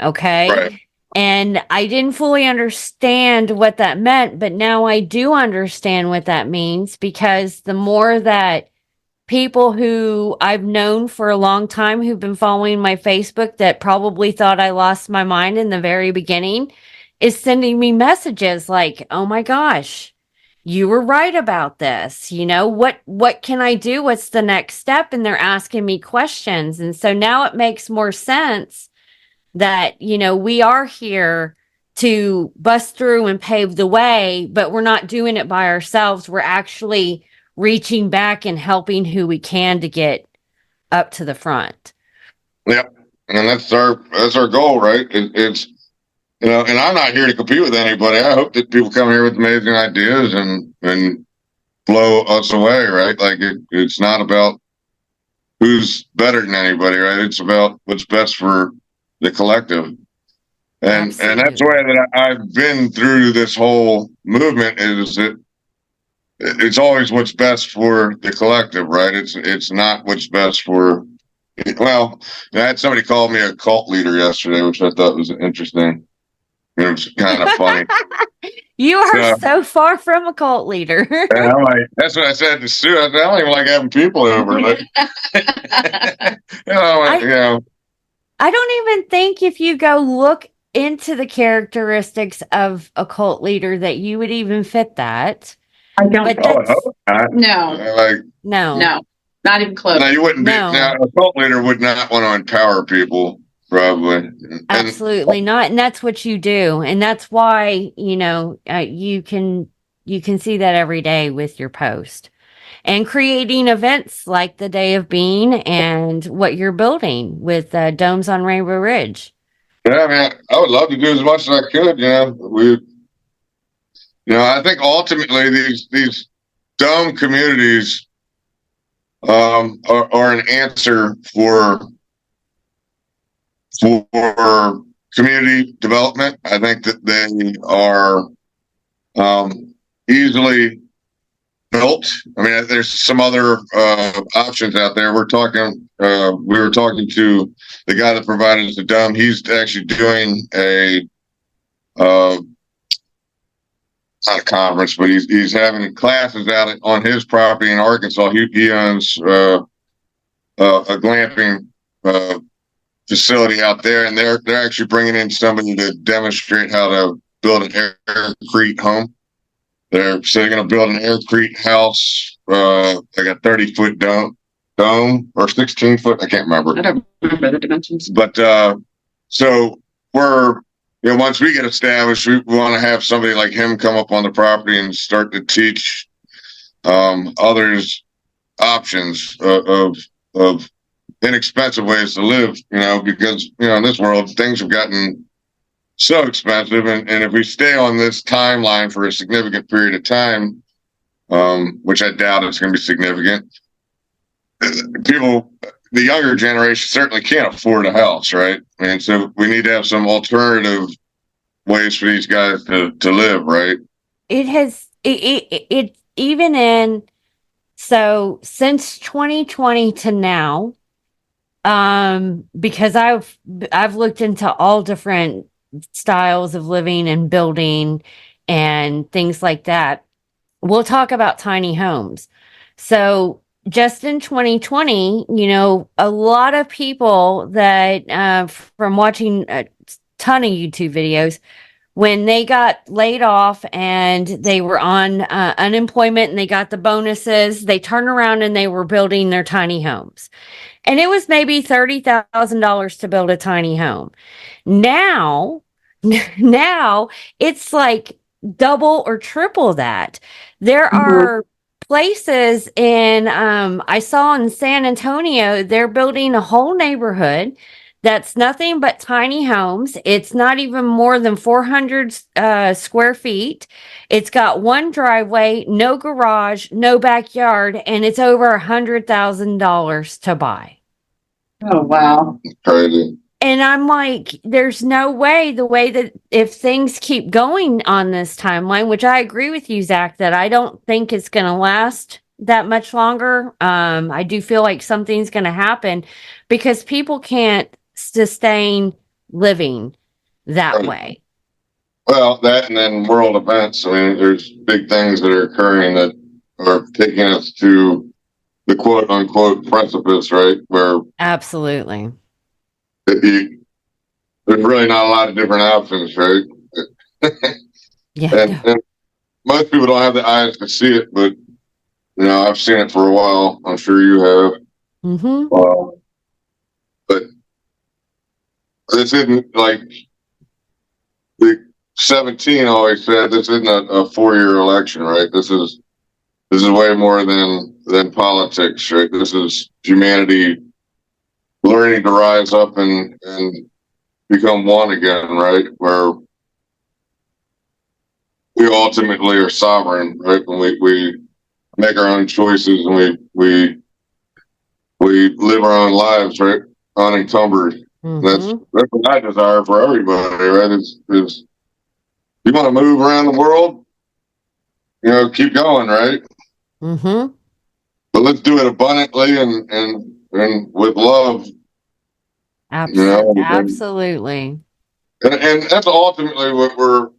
Okay. Right. And I didn't fully understand what that meant, but now I do understand what that means, because the more that people who I've known for a long time who've been following my Facebook that probably thought I lost my mind in the very beginning is sending me messages like, "Oh my gosh, you were right about this. What can I do? What's the next step?" And they're asking me questions. And so now it makes more sense that, we are here to bust through and pave the way, but we're not doing it by ourselves. We're actually reaching back and helping who we can to get up to the front. Yep. And that's our goal, right? It's, and I'm not here to compete with anybody. I hope that people come here with amazing ideas and blow us away, right? Like it's not about who's better than anybody, right? It's about what's best for the collective. And that's the way that I've been through this whole movement, is that it's always what's best for the collective, right? It's not what's best for, well, I had somebody call me a cult leader yesterday, which I thought was interesting. It was kind of funny. You are so far from a cult leader. And I'm like, that's what I said to Sue. I don't even like having people over. Like, I don't even think if you go look into the characteristics of a cult leader that you would even fit that. I don't. No, not even close. No, you wouldn't be. No. Now, a cult leader would not want to empower people, probably. Absolutely not. And that's what you do. And that's why, you can see that every day with your post and creating events like the Day of Being and what you're building with Domes on Rainbow Ridge. Yeah, man, I would love to do as much as I could. I think ultimately these dome communities are an answer for community development. I think that they are easily built. I mean, there's some other options out there. We were talking to the guy that provided us the dome. He's actually doing not a conference, but he's having classes out on his property in Arkansas. He owns a glamping facility out there, and they're actually bringing in somebody to demonstrate how to build an aircrete home. They're going to build an aircrete house, like a 30-foot dome or 16-foot. I can't remember. I don't remember the dimensions. But so we're, once we get established, we want to have somebody like him come up on the property and start to teach others options of inexpensive ways to live. Because in this world things have gotten so expensive, and if we stay on this timeline for a significant period of time, which I doubt it's going to be significant, the younger generation certainly can't afford a house, right? And so we need to have some alternative ways for these guys to live, right? It even in, so since 2020 to now, because I've looked into all different styles of living and building and things like that. We'll talk about tiny homes. So just in 2020, a lot of people that from watching a ton of YouTube videos, when they got laid off and they were on unemployment and they got the bonuses, they turned around and they were building their tiny homes. And it was maybe $30,000 to build a tiny home. Now it's like double or triple that. There are places in, I saw in San Antonio, they're building a whole neighborhood that's nothing but tiny homes. It's not even more than 400 square feet. It's got one driveway, no garage, no backyard, and it's over $100,000 to buy. Oh, wow. Crazy. And I'm like, there's no way, the way that if things keep going on this timeline, which I agree with you, Zach, that I don't think it's going to last that much longer. I do feel like something's going to happen because people can't sustain living that Right. way. Well, that and then world events. I mean, there's big things that are occurring that are taking us to the quote unquote precipice, right? Where Absolutely. there's really not a lot of different options, right? Yeah. And most people don't have the eyes to see it, but I've seen it for a while. I'm sure you have. Mm-hmm. But this isn't like the 17 always said. This isn't a 4-year election, right? This is way more than politics, right? This is humanity learning to rise up and become one again, right? Where we ultimately are sovereign, right? When we make our own choices and we live our own lives, right? Unencumbered. Mm-hmm. That's what I desire for everybody, right? Is you want to move around the world, keep going, right? Mm-hmm. But let's do it abundantly and with love. Absolutely. And that's ultimately what we're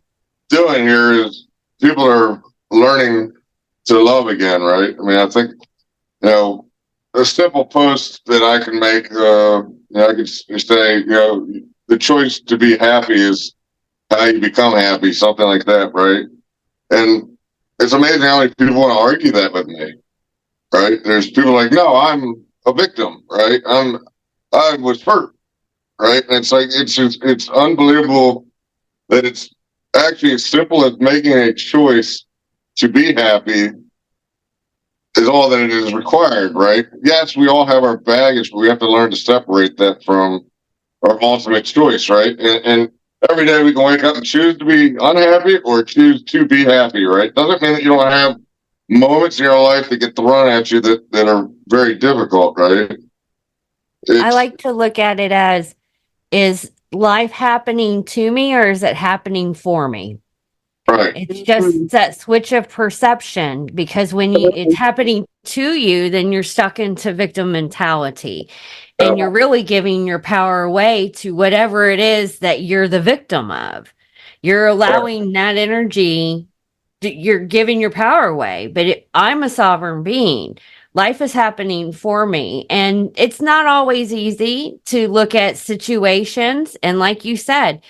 doing here is people are learning to love again, right? I mean, I think, a simple post that I can make, I could say, the choice to be happy is how you become happy, something like that, right? And it's amazing how many people want to argue that with me, right? There's people like, no, I'm a victim, right? I was hurt, right? And it's like, it's unbelievable that it's actually as simple as making a choice to be happy is all that it is required, right? Yes, we all have our baggage, but we have to learn to separate that from our ultimate choice, right? And every day we can wake up and choose to be unhappy or choose to be happy, right? Doesn't mean that you don't have moments in your life that get thrown at you that are very difficult, right? I like to look at it as, is life happening to me or is it happening for me? Right. It's just that switch of perception, because when it's happening to you, then you're stuck into victim mentality and you're really giving your power away to whatever it is that you're the victim of. You're allowing that energy, you're giving your power away. But I'm a sovereign being. Life is happening for me. And it's not always easy to look at situations. And like you said,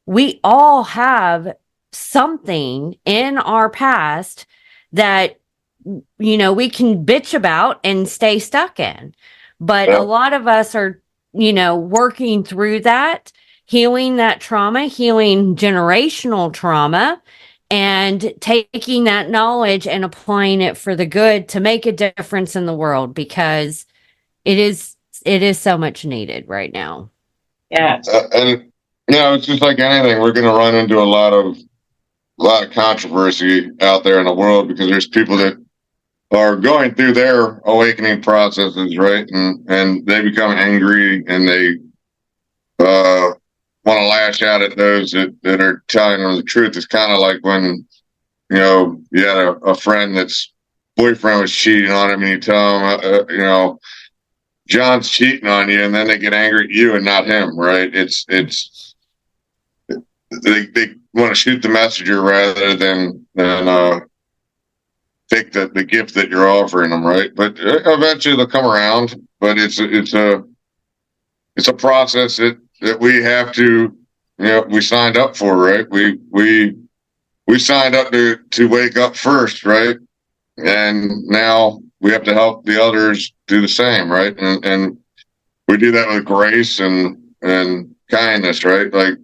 we all have something in our past that we can bitch about and stay stuck in, but a lot of us are working through that, healing that trauma, healing generational trauma, and taking that knowledge and applying it for the good to make a difference in the world, because it is so much needed right now. Yeah. And it's just like anything. We're going to run into a lot of controversy out there in the world because there's people that are going through their awakening processes, right? And they become angry and they want to lash out at those that are telling them the truth. It's kind of like when you had a friend that's boyfriend was cheating on him, and you tell him, John's cheating on you, and then they get angry at you and not him, right? They want to shoot the messenger rather than take the gift that you're offering them, right? But eventually they'll come around. But it's a process that we have to, we signed up for, right? We signed up to wake up first, right? And now we have to help the others do the same, right? And we do that with grace and kindness, right? Like,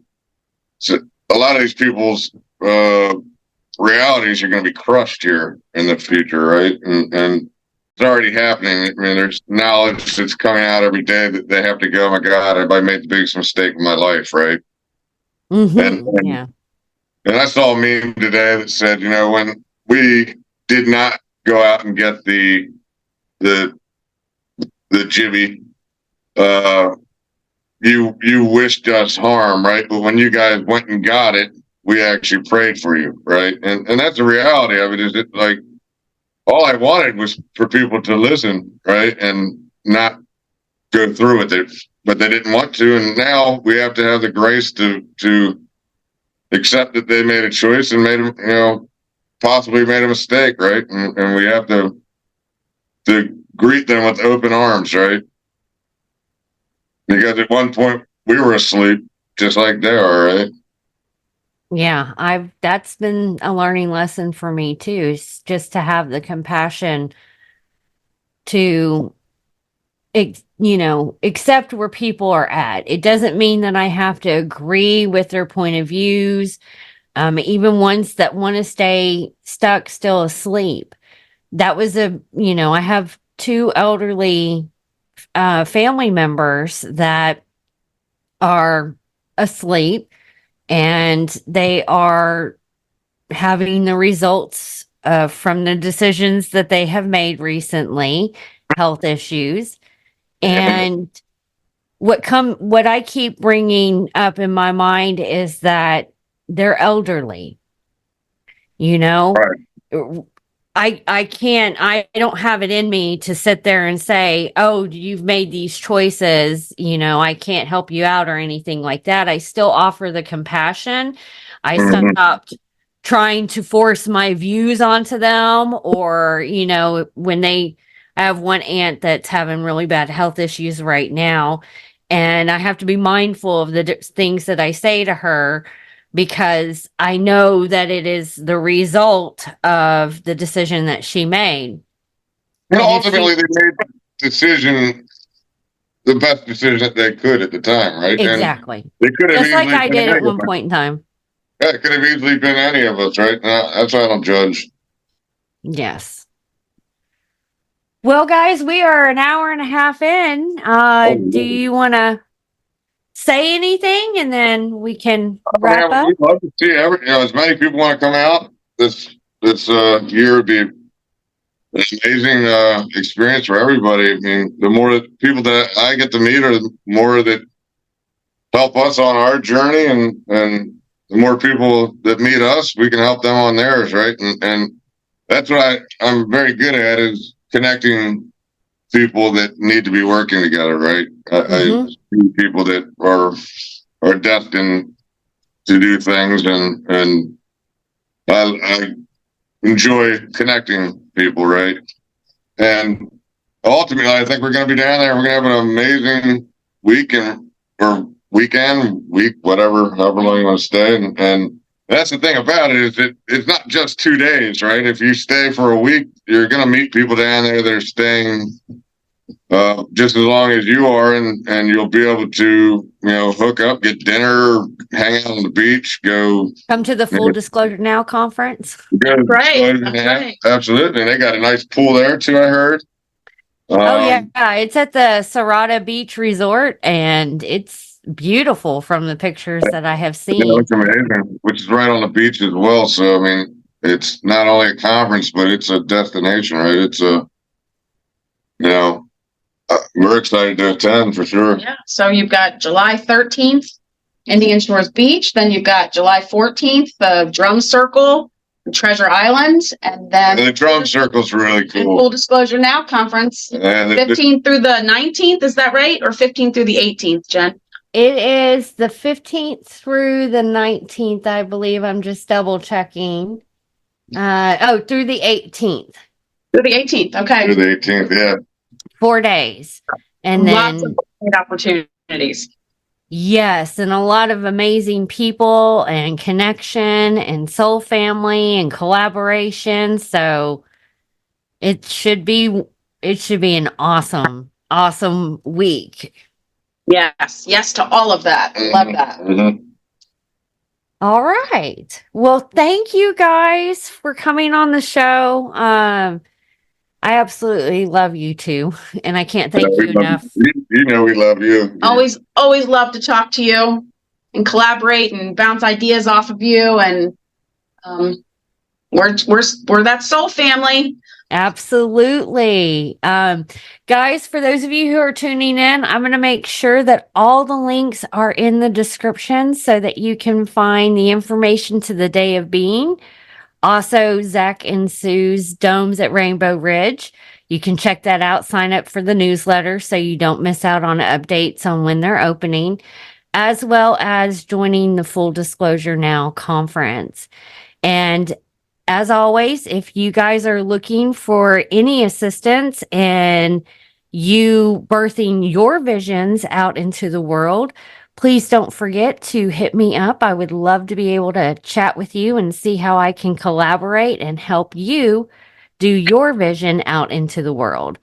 so a lot of these people's realities are going to be crushed here in the future, right? And already happening. I mean, there's knowledge that's coming out every day that they have to go, oh my God, have I made the biggest mistake of my life, right? Yeah. And I saw a meme today that said, when we did not go out and get the jibby, you wished us harm, right? But when you guys went and got it, we actually prayed for you, right? And that's the reality of it. Is it like all I wanted was for people to listen, right, and not go through with it, but they didn't want to, and now we have to have the grace to accept that they made a choice and possibly made a mistake, right? And we have to greet them with open arms, right? Because at one point we were asleep, just like they are, right? Yeah, that's been a learning lesson for me too, is just to have the compassion to accept where people are at. It doesn't mean that I have to agree with their point of views, even ones that want to stay stuck still asleep. That was I have two elderly family members that are asleep, and they are having the results from the decisions that they have made recently, health issues. And what I keep bringing up in my mind is that they're elderly. Right. I don't have it in me to sit there and say, oh, you've made these choices, I can't help you out or anything like that. I still offer the compassion. I stopped trying to force my views onto them, or, I have one aunt that's having really bad health issues right now, and I have to be mindful of the things that I say to her, because I know that it is the result of the decision that she made. And ultimately, they made the decision, the best decision that they could at the time, right? Exactly. And they could have just like I did at one us. point in time. Yeah, it could have easily been any of us, right? That's why I don't judge. Yes. Well, guys, we are an hour and a half in. Do you want to say anything, and then we can wrap up? We'd love to see as many people want to come out this year. Would be an amazing experience for everybody. I mean, the more people that I get to meet, are the more that help us on our journey, and the more people that meet us, we can help them on theirs, right? And that's what I'm very good at, is connecting people that need to be working together, right? I see people that are destined to do things, and I enjoy connecting people, right? And ultimately, I think we're going to be down there. We're going to have an amazing weekend, whatever, however long you want to stay. And that's the thing about it, is that it's not just 2 days, right? If you stay for a week, you're going to meet people down there that are staying just as long as you are, and you'll be able to, hook up, get dinner, hang out on the beach, come to the Full Disclosure Now conference. Right. Absolutely. And they got a nice pool there too, I heard. It's at the Serrata Beach Resort, and it's beautiful from the pictures that I have seen. Yeah, it's amazing, which is right on the beach as well. So, I mean, it's not only a conference, but it's a destination, right? It's we're excited to attend for sure. Yeah. So you've got July 13th, Indian Shores Beach. Then you've got July 14th, the Drum Circle, Treasure Island, and then the Drum Circle's really cool. Full Disclosure Now conference, 15th through the 19th. Is that right? Or 15th through the 18th, Jen? It is the 15th through the 19th, I believe. I'm just double checking. Through the 18th. Through the 18th. Okay. Through the 18th, yeah. 4 days. And lots then of great opportunities. Yes, and a lot of amazing people and connection and soul family and collaboration. So it should be an awesome week. Yes to all of that. Love that. Mm-hmm. All right. Well, thank you guys for coming on the show. I I absolutely love you too. And I can't thank We you love enough. you know we love you. Always love to talk to you and collaborate and bounce ideas off of you. And we're that soul family. Absolutely. Guys, for those of you who are tuning in, I'm going to make sure that all the links are in the description so that you can find the information to the Day of Being. Also, Zach and Sue's Domes at Rainbow Ridge. You can check that out. Sign up for the newsletter so you don't miss out on updates on when they're opening, as well as joining the Full Disclosure Now conference. And as always, if you guys are looking for any assistance in you birthing your visions out into the world, please don't forget to hit me up. I would love to be able to chat with you and see how I can collaborate and help you do your vision out into the world.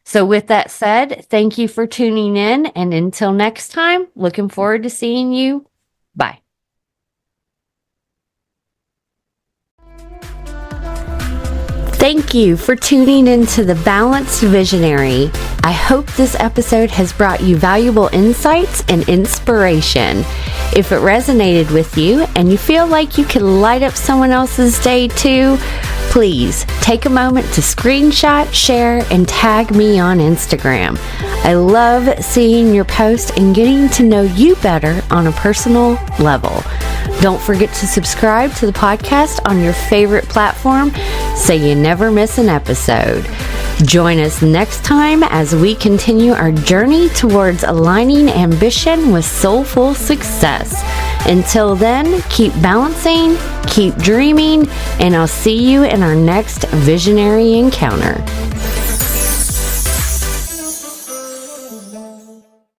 So with that said, thank you for tuning in. And until next time, looking forward to seeing you. Bye. Thank you for tuning into The Balanced Visionary. I hope this episode has brought you valuable insights and inspiration. If it resonated with you and you feel like you can light up someone else's day too, please take a moment to screenshot, share, and tag me on Instagram. I love seeing your posts and getting to know you better on a personal level. Don't forget to subscribe to the podcast on your favorite platform so you never miss an episode. Join us next time as we continue our journey towards aligning ambition with soulful success. Until then, keep balancing, keep dreaming, and I'll see you in our next visionary encounter.